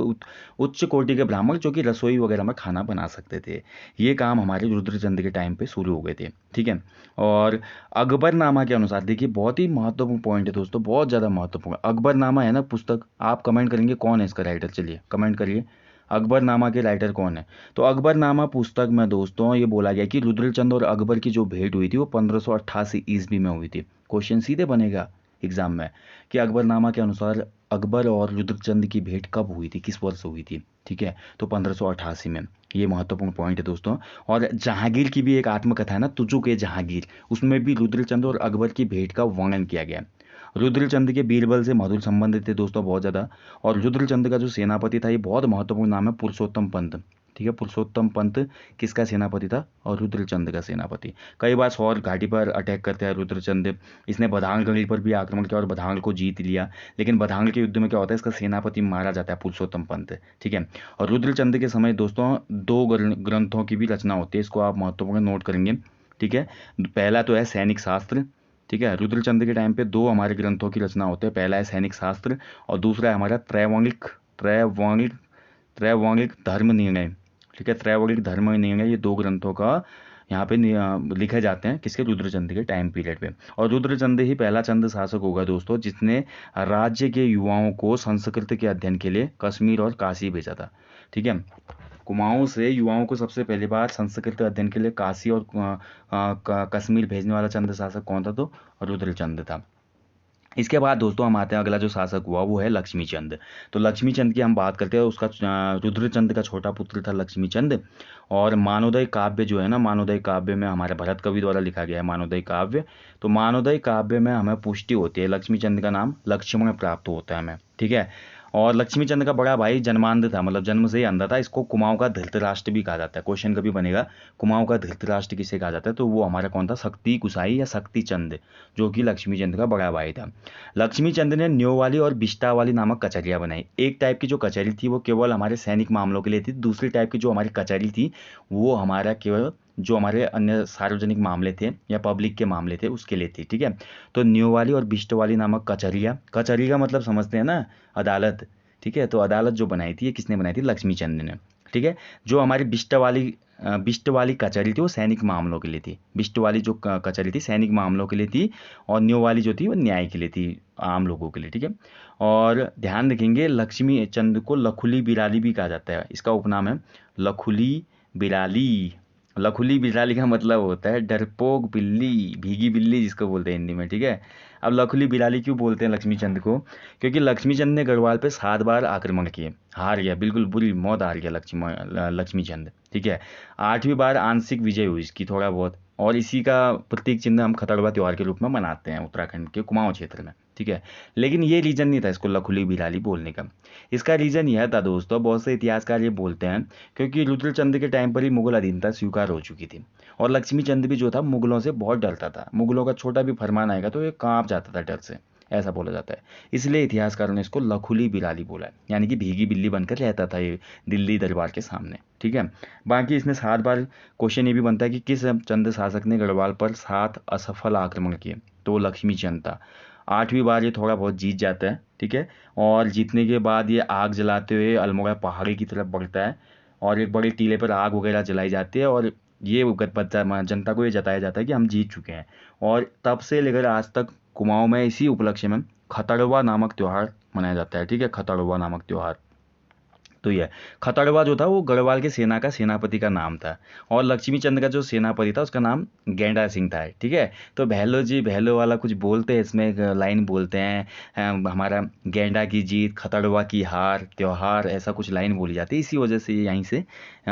उच्च कोटि के ब्राह्मण जो कि रसोई वगैरह में खाना बना सकते थे। ये काम हमारे रुद्रचंद के टाइम पे शुरू हो गए थे। ठीक है। और अकबरनामा के अनुसार देखिए, बहुत ही महत्वपूर्ण पॉइंट है दोस्तों, बहुत ज़्यादा महत्वपूर्ण। अकबरनामा है ना पुस्तक, आप कमेंट करेंगे कौन है इसका राइटर, चलिए कमेंट करिए अकबरनामा के राइटर कौन है। तो अकबरनामा पुस्तक में दोस्तों ये बोला गया कि रुद्रचंद और अकबर की जो भेंट हुई थी वो 1588 ईस्वी में हुई थी। क्वेश्चन सीधे बनेगा एग्जाम में कि अकबरनामा के अनुसार अकबर और रुद्रचंद की भेंट कब हुई थी, किस वर्ष हुई थी। ठीक है। तो 1588 में। ये महत्वपूर्ण पॉइंट है दोस्तों। और जहांगीर की भी एक आत्मकथा है ना, तुजुक ए जहांगीर, उसमें भी रुद्रचंद और अकबर की भेंट का वर्णन किया गया। रुद्रचंद के बीरबल से मधुर संबंध थे दोस्तों, बहुत ज़्यादा। और रुद्रचंद का जो सेनापति था, ये बहुत महत्वपूर्ण नाम है, पुरुषोत्तम पंत। ठीक है। पुरुषोत्तम पंत किसका सेनापति था? और रुद्रचंद का सेनापति। कई बार सौर घाटी पर अटैक करते हैं रुद्रचंद। इसने बधांगगढ़ पर भी आक्रमण किया और बधांगड़ को जीत लिया। लेकिन बधांगड़ के युद्ध में क्या होता है, इसका सेनापति मारा जाता है, पुरुषोत्तम पंत। ठीक है। और रुद्रचंद के समय दोस्तों 2 ग्रंथों की भी रचना होती है, इसको आप महत्वपूर्ण नोट करेंगे। ठीक है। पहला तो है सैनिक शास्त्र। ठीक है। रुद्रचंद के टाइम पे 2 हमारे ग्रंथों की रचना होते हैं। पहला है सैनिक शास्त्र और दूसरा है हमारा त्रैवाणिक धर्म निर्णय। ठीक है। त्रैवाणिक धर्म निर्णय, ये 2 ग्रंथों का यहाँ पे लिखे जाते हैं, किसके? रुद्रचंद के टाइम पीरियड पे। और रुद्रचंद ही पहला चंद शासक होगा दोस्तों जिसने राज्य के युवाओं को संस्कृत के अध्ययन के लिए कश्मीर और काशी भेजा था। ठीक है। कुमाऊं से युवाओं को सबसे पहली बार संस्कृत अध्ययन के लिए काशी और कश्मीर भेजने वाला चंद शासक कौन था? तो रुद्रचंद था। इसके बाद दोस्तों हम आते हैं, अगला जो शासक हुआ वो है लक्ष्मीचंद। तो लक्ष्मीचंद की हम बात करते हैं, उसका रुद्रचंद का छोटा पुत्र था लक्ष्मीचंद। और मानोदय काव्य जो है ना, मानोदय काव्य में हमारे भरत कवि द्वारा लिखा गया है मानोदय काव्य। तो मानोदय काव्य में हमें पुष्टि होती है, लक्ष्मीचंद का नाम लक्ष्मण प्राप्त होता है हमें। ठीक है। और लक्ष्मीचंद का बड़ा भाई जन्मांध था, मतलब जन्म से ही अंधा था। इसको कुमाऊं का धृतराष्ट्र भी कहा जाता है। क्वेश्चन कभी बनेगा, कुमाऊं का धृतराष्ट्र किसे कहा जाता है? तो वो हमारा कौन था? शक्ति कुसाई या शक्तिचंद, जो कि लक्ष्मीचंद का बड़ा भाई था। लक्ष्मीचंद ने न्योवाली और बिष्टावाली नामक कचहरियाँ बनाई। एक टाइप की जो कचहरी थी वो केवल हमारे सैनिक मामलों के लिए थी। दूसरी टाइप की जो हमारी कचहरी थी वो हमारा केवल जो हमारे अन्य सार्वजनिक मामले थे या पब्लिक के मामले थे उसके लिए थी। ठीक है। तो न्योवाली और बिष्टवाली नामक कचहरियाँ, कचहरी का मतलब समझते हैं ना, अदालत। ठीक है। तो अदालत जो बनाई थी, ये किसने बनाई थी? लक्ष्मीचंद ने। ठीक है। जो हमारी बिष्टवाली बिष्ट वाली कचहरी थी वो सैनिक मामलों के लिए थी। बिष्ट वाली जो कचहरी थी सैनिक मामलों के लिए थी, और न्यू वाली जो थी वो न्याय के लिए थी, आम लोगों के लिए। ठीक है, और ध्यान रखेंगे लक्ष्मी चंद को लखुली बिराली भी कहा जाता है। इसका उपनाम है लखुली बिराली। लखुली बिराली का मतलब होता है डरपोक बिल्ली, भीगी बिल्ली जिसको बोलते हैं हिंदी में। ठीक है, अब लखुली बिराली क्यों बोलते हैं लक्ष्मीचंद को? क्योंकि लक्ष्मीचंद ने गढ़वाल पे 7 बार आक्रमण किए, हार गया, बिल्कुल बुरी मौत हार गया लक्ष्मीचंद। ठीक है, 8वीं बार आंशिक विजय हुई इसकी थोड़ा बहुत, और इसी का प्रतीक चिन्ह हम खतड़वा त्यौहार के रूप में मनाते हैं उत्तराखंड के कुमाऊं क्षेत्र में। ठीक है, लेकिन ये रीज़न नहीं था इसको लखुली बिराली बोलने का। इसका रीज़न यह था दोस्तों, बहुत से इतिहासकार ये बोलते हैं, क्योंकि रुद्रचंद के टाइम पर ही मुगल अधीनता स्वीकार हो चुकी थी, और लक्ष्मीचंद भी जो था मुगलों से बहुत डरता था। मुगलों का छोटा भी फरमान आएगा तो ये कांप जाता था डर से, ऐसा बोला जाता है। इसलिए इतिहासकारों ने इसको लखुली बिराली बोला है, यानी कि भीगी बिल्ली बनकर रहता था ये दिल्ली दरबार के सामने। ठीक है, बाकी इसने 7 बार, क्वेश्चन ये भी बनता है कि किस चंद शासक ने गढ़वाल पर 7 असफल आक्रमण किए, तो वो लक्ष्मीचंद था। 8वीं बार ये थोड़ा बहुत जीत जाता है। ठीक है, और जीतने के बाद ये आग जलाते हुए अल्मोड़ा पहाड़ी की तरफ बढ़ता है, और एक बड़े टीले पर आग वगैरह जलाई जाती है, और ये जनता को ये जताया जाता है कि हम जीत चुके हैं। और तब से लेकर आज तक कुमाऊं में इसी उपलक्ष्य में खतड़वा नामक त्यौहार मनाया जाता है। ठीक है, खतड़वा नामक त्यौहार। तो ये खतड़वा जो था वो गढ़वाल के सेना का सेनापति का नाम था, और लक्ष्मीचंद का जो सेनापति था उसका नाम गेंडा सिंह था। ठीक है, तो भैलो जी भैलो वाला कुछ बोलते हैं इसमें, एक लाइन बोलते हैं, हमारा गेंडा की जीत खतड़वा की हार त्योहार, ऐसा कुछ लाइन बोली जाती है, इसी वजह से ये यहीं से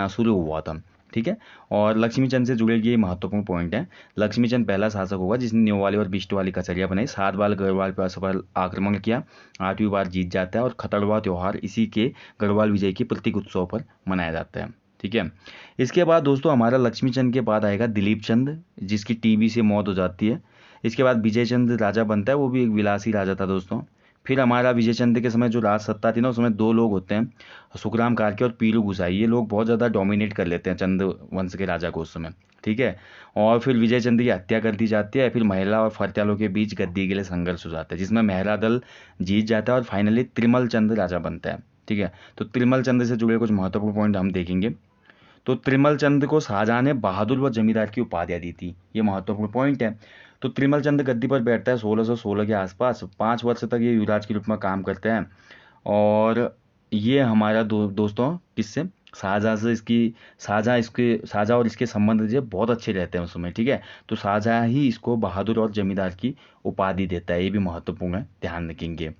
शुरू हुआ था। ठीक है, और लक्ष्मीचंद से जुड़े ये महत्वपूर्ण पॉइंट है। लक्ष्मीचंद पहला शासक होगा जिसने न्यू वाली और बिष्ट वाली कचहरियाँ बनाई, 7 बार गढ़वाल पर असफल आक्रमण किया, 8वीं बार जीत जाता है, और खतड़वा त्यौहार इसी के गढ़वाल विजय के प्रतीक उत्सव पर मनाया जाता है। ठीक है, इसके बाद दोस्तों हमारा लक्ष्मीचंद के बाद आएगा दिलीप चंद, जिसकी टीबी से मौत हो जाती है। इसके बाद विजय चंद राजा बनता है, वो भी एक विलासी राजा था दोस्तों। फिर हमारा विजय चंद के समय जो राज सत्ता थी ना, उसमें 2 लोग होते हैं, सुखराम कार्के और पीलू गुसाई। ये लोग बहुत ज़्यादा डोमिनेट कर लेते हैं चंद वंश के राजा को उस समय। ठीक है, और फिर विजय चंद की हत्या कर दी जाती है। फिर महिला और फरत्यालों के बीच गद्दी के लिए संघर्ष हो जाता है, जिसमें मेहरा दल जीत जाता है, और फाइनली त्रिमल चंद राजा बनता है। ठीक है, तो त्रिमल चंद से जुड़े कुछ महत्वपूर्ण पॉइंट हम देखेंगे। तो त्रिमल चंद को शाहजहां ने बहादुर व जमींदार की उपाधियां दी थी, ये महत्वपूर्ण पॉइंट है। तो त्रिमल चंद गद्दी पर बैठता है 1616 के आसपास, 5 वर्ष तक ये युवराज के रूप में काम करते हैं। और ये हमारा दोस्तों किससे, शाहजहां से शाहजहां और इसके संबंध जो बहुत अच्छे रहते हैं उस समय। ठीक है, तो शाहजहां ही इसको बहादुर और जमींदार की उपाधि देता है, ये भी महत्वपूर्ण है, ध्यान रखेंगे।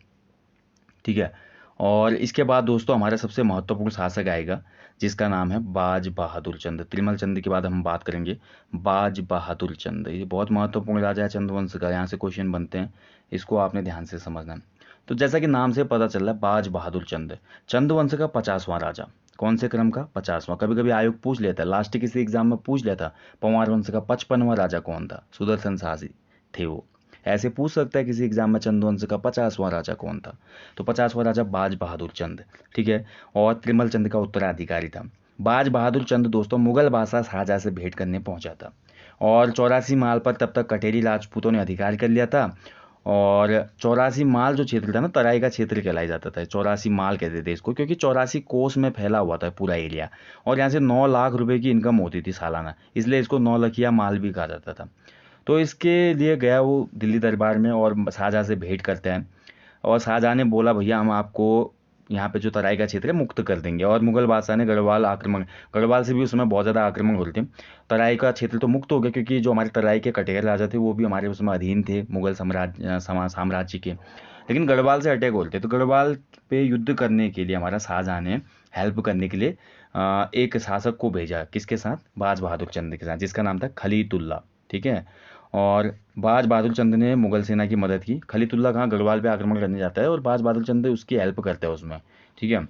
ठीक है, और इसके बाद दोस्तों हमारा सबसे महत्वपूर्ण शासक आएगा जिसका नाम है बाज बहादुर चंद। त्रिमल चंद के बाद हम बात करेंगे बाज बहादुर चंद। ये बहुत महत्वपूर्ण राजा है चंद्रवंश का, यहाँ से क्वेश्चन बनते हैं, इसको आपने ध्यान से समझना है। तो जैसा कि नाम से पता चल रहा है, बाज बहादुर चंद चंद्रवंश का 50वां राजा। कौन से क्रम का? 50वां। कभी कभी आयोग पूछ लेता है, लास्ट किसी एग्जाम में पूछ लेता, पंवार वंश का 55वां राजा कौन था? सुदर्शन शाही थे वो। ऐसे पूछ सकता है किसी एग्जाम में चंद्रवंश का 50वां राजा कौन था? तो 50वां राजा बाज बहादुर चंद। ठीक है, और त्रिमल चंद का उत्तराधिकारी था। बाज बहादुर चंद दोस्तों मुगल बादशाह शाहजहां से भेंट करने पहुंचा था, और 84 माल पर तब तक कटेरी राजपूतों ने अधिकार कर लिया था। और 84 माल जो क्षेत्र था ना, तराई का क्षेत्र कहलाया जाता था। 84 माल कहते थे इसको, क्योंकि 84 कोस में फैला हुआ था पूरा एरिया, और यहाँ से 9 लाख रुपए की इनकम होती थी सालाना, इसलिए इसको 9 लखिया माल भी कहा जाता था। तो इसके लिए गया वो दिल्ली दरबार में, और शाहजहां से भेंट करते हैं, और शाहजहां ने बोला भैया हम आपको यहाँ पे जो तराई का क्षेत्र है मुक्त कर देंगे। और मुगल बादशाह ने गढ़वाल से भी उस समय बहुत ज़्यादा आक्रमण हो रहे थे। तराई का क्षेत्र तो मुक्त हो गया, क्योंकि जो हमारे तराई के कटेर राजा थे वो भी हमारे उसमें अधीन थे मुगल साम्राज्य के, लेकिन गढ़वाल से अटैक हो रहे थे। तो गढ़वाल पे युद्ध करने के लिए हमारा शाहजहां ने हेल्प करने के लिए एक शासक को भेजा, किसके साथ? बाज बहादुर चंद के साथ, जिसका नाम था खलीतुल्ला। ठीक है, और बाज बहादुर चंद ने मुगल सेना की मदद की। खलीतुल्ला कहाँ गढ़वाल पे आक्रमण करने जाता है, और बाज बहादुर चंद उसकी हेल्प करता है उसमें। ठीक है,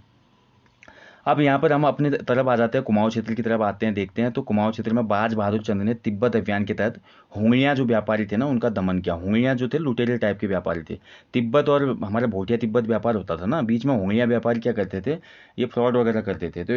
अब यहाँ पर हम अपने तरफ आ जाते हैं, कुमाऊं क्षेत्र की तरफ आते हैं, देखते हैं। तो कुमाऊं क्षेत्र में बाज बहादुर चंद ने तिब्बत अभियान के तहत हुंगड़ियाँ जो व्यापारी थे ना उनका दमन किया। हुंगड़ियाँ जो थे लुटेरे टाइप के व्यापारी थे। तिब्बत और हमारा भोटिया तिब्बत व्यापार होता था ना, बीच में हुंगड़ियाँ व्यापारी क्या करते थे, ये फ्रॉड वगैरह करते थे। तो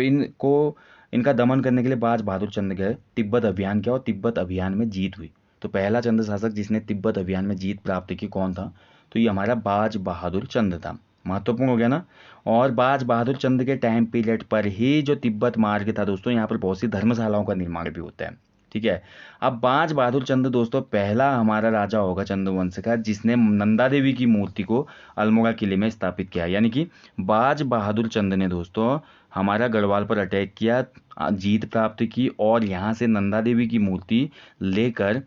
इनका दमन करने के लिए बाज बहादुर चंद गए, तिब्बत अभियान किया, और तिब्बत अभियान में जीत हुई। तो पहला चंद्र शासक जिसने तिब्बत अभियान में जीत प्राप्त की कौन था? तो ये हमारा बाज बहादुर चंद था। महत्वपूर्ण हो गया ना। और बाज बहादुर चंद के टाइम पीरियड पर ही जो तिब्बत मार्ग था दोस्तों, यहाँ पर बहुत सी धर्मशालाओं का निर्माण भी होता है। ठीक है। अब बाज बहादुर चंद दोस्तों पहला हमारा राजा होगा चंद वंश का जिसने नंदा देवी की मूर्ति को अल्मोड़ा किले में स्थापित किया। यानी कि बाज बहादुर चंद ने दोस्तों हमारा गढ़वाल पर अटैक किया, जीत प्राप्त की और यहाँ से नंदा देवी की मूर्ति लेकर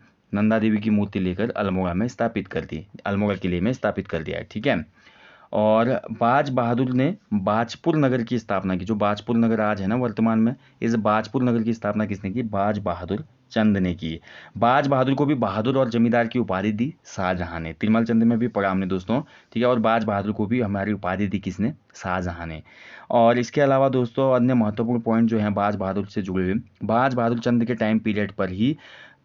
अल्मोड़ा में स्थापित कर दी, अल्मोड़ा किले में स्थापित कर दिया है। ठीक है। और बाज बहादुर ने बाजपुर नगर की स्थापना की। जो बाजपुर नगर आज है ना वर्तमान में, इस बाजपुर नगर की स्थापना किसने की? बाज बहादुर चंद ने की। बाज बहादुर को भी बहादुर और जमींदार की उपाधि दी शाहजहां ने। तिरमल चंद में भी पढ़ा हमने दोस्तों। ठीक है। और बाज बहादुर को भी हमारी उपाधि दी किसने? शाहजहां ने। और इसके अलावा दोस्तों अन्य महत्वपूर्ण पॉइंट जो हैं बाज बहादुर से जुड़े हुए, बाज बहादुर चंद के टाइम पीरियड पर ही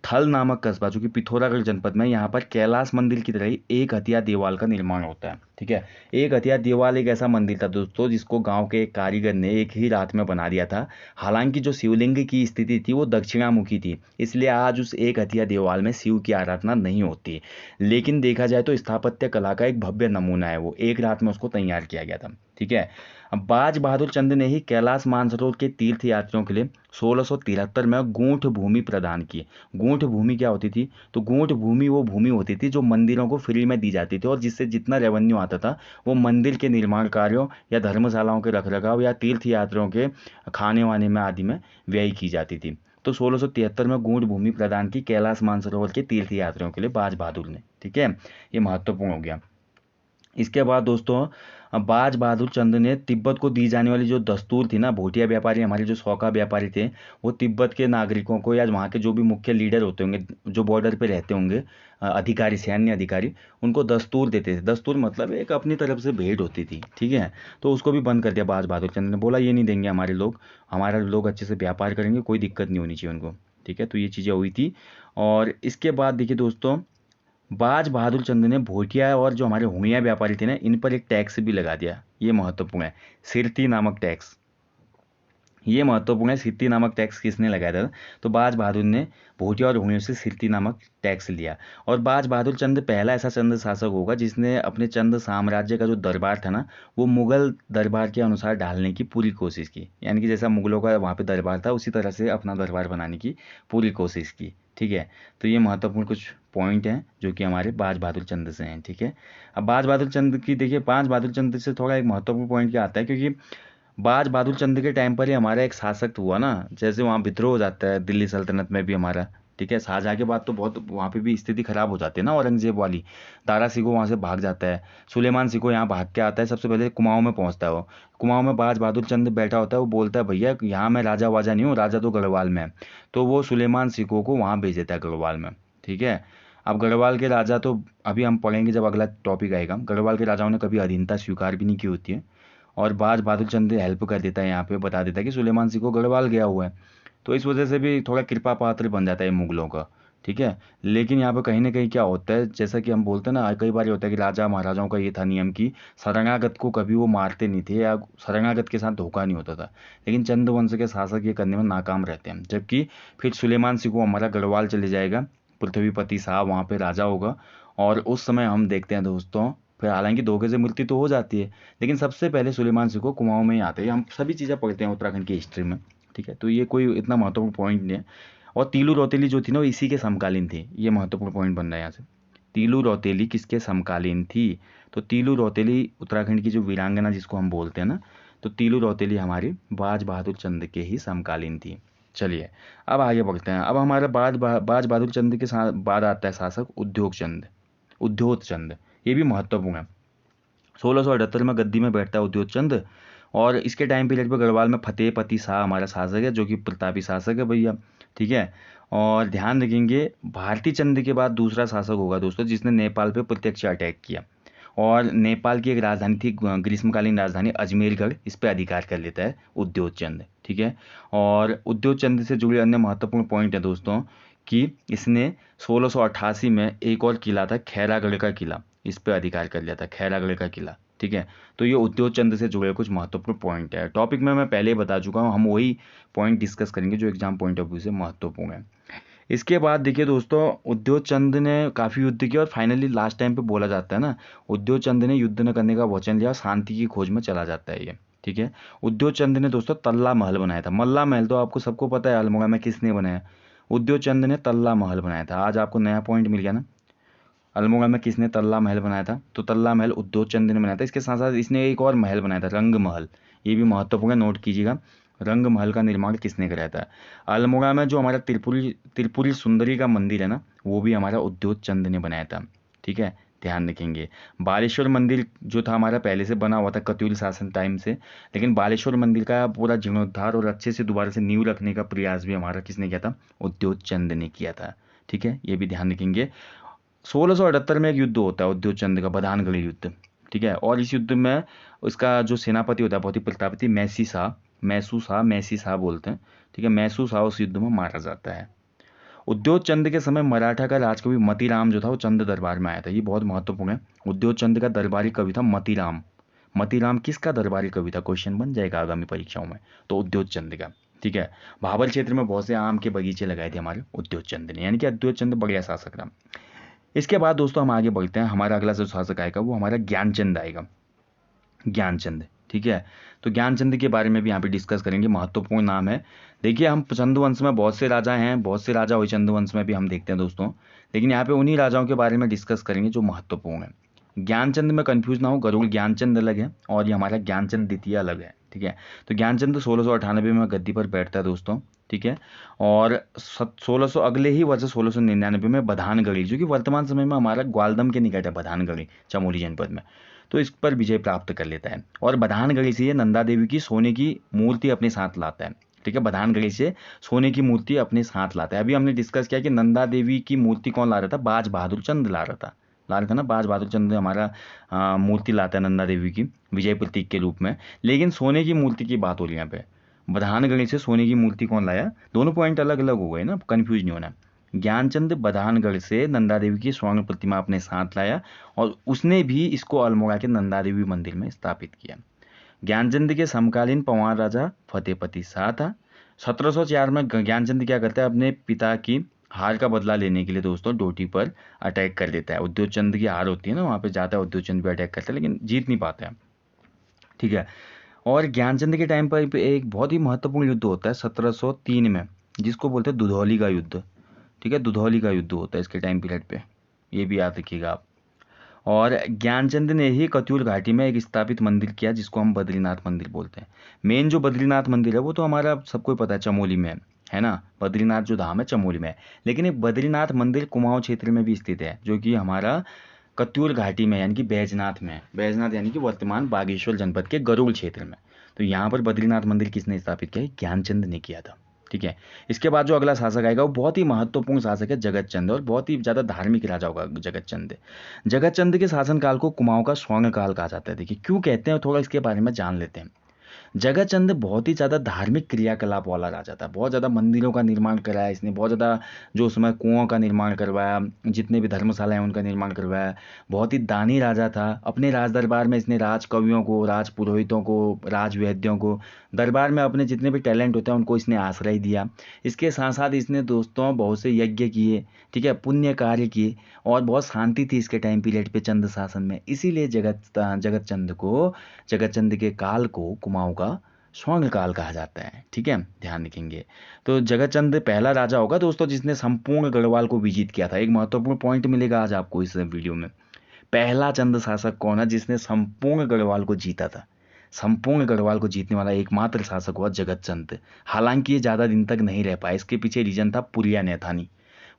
थल नामक कस्बा जो कि पिथौरागढ़ जनपद में, यहाँ पर कैलाश मंदिर की तरह ही एक हथिया देवाल का निर्माण होता है। ठीक है। एक हथिया देवाल एक ऐसा मंदिर था दोस्तों जिसको गांव के एक कारीगर ने एक ही रात में बना दिया था। हालांकि जो शिवलिंग की स्थिति थी वो दक्षिणामुखी थी, इसलिए आज उस एक हथिया देवाल में शिव की आराधना नहीं होती। लेकिन देखा जाए तो स्थापत्य कला का एक भव्य नमूना है, वो एक रात में उसको तैयार किया गया था। ठीक है। अब बाज बहादुर चंद ने ही कैलाश मानसरोवर के तीर्थ यात्रियों के लिए 1673 में गूंठ भूमि प्रदान की। गूंठ भूमि क्या होती थी? तो गूंठ भूमि वो भूमि होती थी जो मंदिरों को फ्री में दी जाती थी और जिससे जितना रेवेन्यू आता था वो मंदिर के निर्माण कार्यों या धर्मशालाओं के रखरखाव या तीर्थ यात्रियों के खाने वाने में आदि में व्यय की जाती थी। तो 1673 में गूंठ भूमि प्रदान की कैलाश मानसरोवर के तीर्थ यात्रियों के लिए बाज बहादुर ने। ठीक है। ये महत्वपूर्ण हो गया। इसके बाद दोस्तों बाज बहादुर चंद ने तिब्बत को दी जाने वाली जो दस्तूर थी ना, भोटिया व्यापारी हमारे जो सौका व्यापारी थे वो तिब्बत के नागरिकों को या वहाँ के जो भी मुख्य लीडर होते होंगे जो बॉर्डर पे रहते होंगे अधिकारी, सैन्य अधिकारी, उनको दस्तूर देते थे। दस्तूर मतलब एक अपनी तरफ से भेंट होती थी। ठीक है। तो उसको भी बंद कर दिया बाज बहादुर चंद ने, बोला ये नहीं देंगे हमारे लोग, हमारा लोग अच्छे से व्यापार करेंगे, कोई दिक्कत नहीं होनी चाहिए उनको। ठीक है। तो ये चीज़ें हुई थी। और इसके बाद देखिए दोस्तों बाज बहादुर चंद ने भोटिया और जो हमारे हुइया व्यापारी थे ना इन पर एक टैक्स भी लगा दिया। ये महत्वपूर्ण है, सिरती नामक टैक्स। ये महत्वपूर्ण है, सिरती नामक टैक्स किसने लगाया था? तो बाज बहादुर ने भोटिया और हुइयों से सिरती नामक टैक्स लिया। और बाज बहादुर चंद पहला ऐसा चंद शासक होगा जिसने अपने चंद साम्राज्य का जो दरबार था ना वो मुगल दरबार के अनुसार ढालने की पूरी कोशिश की। यानी कि जैसा मुगलों का वहाँ पे दरबार था उसी तरह से अपना दरबार बनाने की पूरी कोशिश की। ठीक है। तो ये महत्वपूर्ण कुछ पॉइंट हैं जो कि हमारे बाज बहादुर चंद से हैं। ठीक है। अब बाज बहादुर चंद की देखिए, बाज बहादुर चंद से थोड़ा एक महत्वपूर्ण पॉइंट क्या आता है, क्योंकि बाज बहादुर चंद के टाइम पर ही हमारा एक शासक हुआ ना, जैसे वहाँ विद्रोह हो जाता है दिल्ली सल्तनत में भी हमारा। ठीक है। शाहजहाँ के बाद तो बहुत वहाँ पे भी स्थिति खराब हो जाती है ना औरंगजेब वाली। दारा सिकोह वहाँ से भाग जाता है, सुलेमान सिकोह यहाँ भाग के आता है, सबसे पहले कुमाऊँ में पहुँचता है वो। कुमाऊँ में बाज बहादुर चंद बैठा होता है, वो बोलता है भैया यहाँ मैं राजा वाजा नहीं हूँ, राजा तो गढ़वाल में है। तो वो सुलेमान सिकोह को वहाँ भेज देता है गढ़वाल में। ठीक है। अब गढ़वाल के राजा तो अभी हम पढ़ेंगे जब अगला टॉपिक आएगा, गढ़वाल के राजाओं ने कभी अधीनता स्वीकार भी नहीं की होती है। और बाज बहादुर चंद हेल्प कर देता है, यहाँ पे बता देता है कि सुलेमान सिंह को गढ़वाल गया हुआ है। तो इस वजह से भी थोड़ा कृपा पात्र बन जाता है मुगलों का। ठीक है। लेकिन यहाँ पे कहीं ना कहीं क्या होता है, जैसा कि हम बोलते हैं ना कई बार ये होता है कि राजा महाराजाओं का ये था नियम कि शरणागत को कभी वो मारते नहीं थे या शरणागत के साथ धोखा नहीं होता था। लेकिन चंद वंश के शासक ये करने में नाकाम रहते हैं। जबकि फिर सुलेमान सिंह को हमारा गढ़वाल चले जाएगा, पृथ्वीपति साहब वहाँ पे राजा होगा। और उस समय हम देखते हैं दोस्तों, फिर हालांकि धोखे से मृत्यु तो हो जाती है, लेकिन सबसे पहले सुलेमान सिंह को कुमाऊं में ही आते हैं। हम सभी चीज़ें पढ़ते हैं उत्तराखंड की हिस्ट्री में। ठीक है। तो ये कोई इतना महत्वपूर्ण पॉइंट नहीं है। और तीलू रौतेली जो थी ना वो इसी के समकालीन थी। ये महत्वपूर्ण पॉइंट बन रहा है यहाँ से। तीलू रौतेली किसके समकालीन थी? तो तीलू रौतेली उत्तराखंड की जो वीरांगना जिसको हम बोलते हैं ना, तो तीलू रौतेली हमारी बाज बहादुर चंद के ही समकालीन थी। चलिए अब आगे बढ़ते हैं। अब हमारा बाज बहादुर चंद के साथ बाद आता है शासक उद्योग चंद। ये भी महत्वपूर्ण है। 1678 में गद्दी में बैठता है उद्योग चंद। और इसके टाइम पीरियड पर गढ़वाल में फतेहपति शाह हमारा शासक है जो कि प्रतापी शासक है भैया। ठीक है। और ध्यान रखेंगे भारती चंद के बाद दूसरा शासक होगा दोस्तों जिसने नेपाल पे प्रत्यक्ष अटैक किया। और नेपाल की एक राजधानी थी ग्रीष्मकालीन राजधानी अजमेरगढ़, इस पर अधिकार कर लेता है उद्योग चंद। ठीक है। और उद्योग चंद से जुड़े अन्य महत्वपूर्ण पॉइंट है दोस्तों कि इसने 1688 में एक और किला था खैरागढ़ का किला, इस पर अधिकार कर लिया था, खैरागढ़ का किला। ठीक है। तो ये उद्योग चंद से जुड़े कुछ महत्वपूर्ण पॉइंट है। टॉपिक में मैं पहले ही बता चुका हूँ, हम वही पॉइंट डिस्कस करेंगे जो एग्जाम पॉइंट ऑफ व्यू से महत्वपूर्ण है। इसके बाद देखिए दोस्तों, उद्योग चंद ने काफ़ी युद्ध किया और फाइनली लास्ट टाइम पे बोला जाता है ना, उद्योग चंद ने युद्ध न करने का वचन लिया और शांति की खोज में चला जाता है ये। ठीक है। उद्योग चंद ने दोस्तों तल्ला महल बनाया था। मल्ला महल तो आपको सबको पता है अल्मोड़ा में किसने बनाया। उद्योग चंद ने तल्ला महल बनाया था। आज आपको नया पॉइंट मिल गया ना। अल्मोड़ा में किसने तल्ला महल बनाया था, तो तल्ला महल उद्योग चंद ने बनाया था। इसके साथ साथ इसने एक और महल बनाया था, रंग महल। ये भी महत्वपूर्ण है, नोट कीजिएगा। रंग महल का निर्माण किसने कराया था। अल्मोड़ा में जो हमारा त्रिपुरी सुंदरी का मंदिर है ना, वो भी हमारा उद्योग चंद ने बनाया था। ठीक है, ध्यान रखेंगे। बालेश्वर मंदिर जो था हमारा पहले से बना हुआ था कत्यूरी शासन टाइम से, लेकिन बालेश्वर मंदिर का पूरा जीर्णोद्धार और अच्छे से दोबारा से नींव रखने का प्रयास भी हमारा किसने किया था, उद्योग चंद ने किया था। ठीक है, ये भी ध्यान रखेंगे। 1678 में एक युद्ध होता है उद्योग चंद का, बधानगढ़ युद्ध। ठीक है, और इस युद्ध में उसका जो सेनापति होता है बहुत ही प्रतापी, मैसी शाह बोलते हैं। ठीक है, मैसू शाह उस युद्ध में मारा जाता है। उद्योग चंद के समय मराठा का राजकवि मतीराम जो था वो चंद दरबार में आया था। ये बहुत महत्वपूर्ण है। उद्योग चंद का दरबारी कवि था मतीराम। मतीराम किसका दरबारी कवि था, क्वेश्चन बन जाएगा आगामी परीक्षाओं में, तो उद्योग चंद का। ठीक है, भाबर क्षेत्र में बहुत से आम के बगीचे लगाए थे हमारे उद्योग चंद ने, यानी कि उद्योग चंद बढ़िया शासक था। इसके बाद दोस्तों हम आगे बढ़ते हैं। हमारा अगला जो शासक आएगा वो हमारा ज्ञानचंद आएगा। ज्ञानचंद। ठीक है, तो ज्ञानचंद के बारे में भी यहाँ पे डिस्कस करेंगे, महत्वपूर्ण नाम है। देखिए हम चंद वंश में बहुत से राजा हैं, बहुत से राजा हुए चंद वंश में भी हम देखते हैं दोस्तों, लेकिन यहाँ पे उन्हीं राजाओं के बारे में डिस्कस करेंगे जो महत्वपूर्ण है। ज्ञानचंद में कंफ्यूज ना हो, गरुड़ ज्ञानचंद अलग है और ये हमारा ज्ञानचंद द्वितीय अलग है। ठीक है, तो ज्ञानचंद 1698 में गद्दी पर बैठता है दोस्तों। ठीक है, और 1600 अगले ही वर्ष 1699 में बधानगढ़ी, जो कि वर्तमान समय में हमारा ग्वालदम के निकट है, बधानगढ़ी चमोली जनपद में, तो इस पर विजय प्राप्त कर लेता है। और बधानगढ़ी से ये नंदा देवी की सोने की मूर्ति अपने साथ लाता है। ठीक है, बधानगढ़ी से सोने की मूर्ति अपने साथ लाता है। अभी हमने डिस्कस किया कि नंदा देवी की मूर्ति कौन ला रहा था, बाज बहादुर चंद ला रहा था ना, बाज बहादुर चंद हमारा मूर्ति लाता है नंदा देवी की विजय प्रतीक के रूप में। लेकिन सोने की मूर्ति की बात हो रही है यहाँ पे, बधानगढ़ी से सोने की मूर्ति कौन लाया, दोनों पॉइंट अलग अलग हो गए ना, कंफ्यूज नहीं होना। ज्ञानचंद बधानगढ़ से नंदा देवी की स्वर्ण प्रतिमा अपने साथ लाया और उसने भी इसको अल्मोड़ा के नंदा देवी मंदिर में स्थापित किया। ज्ञानचंद के समकालीन पंवार राजा फतेहपति शाह था। 1704 में ज्ञानचंद क्या करता है, अपने पिता की हार का बदला लेने के लिए दोस्तों डोटी पर अटैक कर देता है। उद्योग चंद की हार होती है ना, वहाँ पे जाता है, उद्योग चंद भी अटैक करता है लेकिन जीत नहीं पाता है। ठीक है, और ज्ञानचंद के टाइम पर एक बहुत ही महत्वपूर्ण युद्ध होता है 1703 में, जिसको बोलते हैं दुधौली का युद्ध। ठीक है, दुधौली का युद्ध होता है इसके टाइम पीरियड पे, ये भी याद रखिएगा आप। और ज्ञानचंद ने ही कत्यूर घाटी में एक स्थापित मंदिर किया जिसको हम बद्रीनाथ मंदिर बोलते हैं। मेन जो बद्रीनाथ मंदिर है वो तो हमारा सबको ही पता है चमोली में है ना, बद्रीनाथ जो धाम है चमोली में है। लेकिन एक बद्रीनाथ मंदिर कुमाऊं क्षेत्र में भी स्थित है, जो कि हमारा कत्यूर घाटी में यानी कि बैजनाथ में है। बैजनाथ यानी कि वर्तमान बागेश्वर जनपद के गरुड़ क्षेत्र में। तो यहाँ पर बद्रीनाथ मंदिर किसने स्थापित किया, ज्ञानचंद ने किया था। ठीक है, इसके बाद जो अगला शासक आएगा वो बहुत ही महत्वपूर्ण शासक है जगत चंद, और बहुत ही ज़्यादा धार्मिक राजा होगा जगत चंद। जगत चंद के शासनकाल को कुमाऊं का स्वर्ण काल कहा जाता है। देखिए क्यों कहते हैं, थोड़ा इसके बारे में जान लेते हैं। जगत चंद बहुत ही ज़्यादा धार्मिक क्रियाकलाप वाला राजा था। बहुत ज़्यादा मंदिरों का निर्माण कराया इसने, बहुत ज़्यादा जो उसमें कुओं का निर्माण करवाया, जितने भी धर्मशाला हैं उनका निर्माण करवाया। बहुत ही दानी राजा था। अपने राज दरबार में इसने राज कवियों को, राज पुरोहितों को, राज वैद्यों को, दरबार में अपने जितने भी टैलेंट होते हैं उनको इसने आश्रय दिया। इसके साथ साथ इसने दोस्तों बहुत से यज्ञ किए, ठीक है, पुण्य कार्य किए, और बहुत शांति थी इसके टाइम पीरियड पे चंद शासन में। इसीलिए जगत चंद के काल को कुमाऊं का स्वर्ण काल कहा जाता है। ठीक है, ध्यान रखेंगे। तो जगत चंद पहला राजा होगा दोस्तों जिसने संपूर्ण गढ़वाल को विजित किया था। एक महत्वपूर्ण पॉइंट मिलेगा आज आपको इस वीडियो में। पहला चंद शासक कौन है जिसने संपूर्ण गढ़वाल को जीता था। संपूर्ण गढ़वाल को जीतने वाला एकमात्र शासक हुआ जगत चंद। हालांकि ये ज़्यादा दिन तक नहीं रह पाए, इसके पीछे रीजन था पुलिया नैथानी।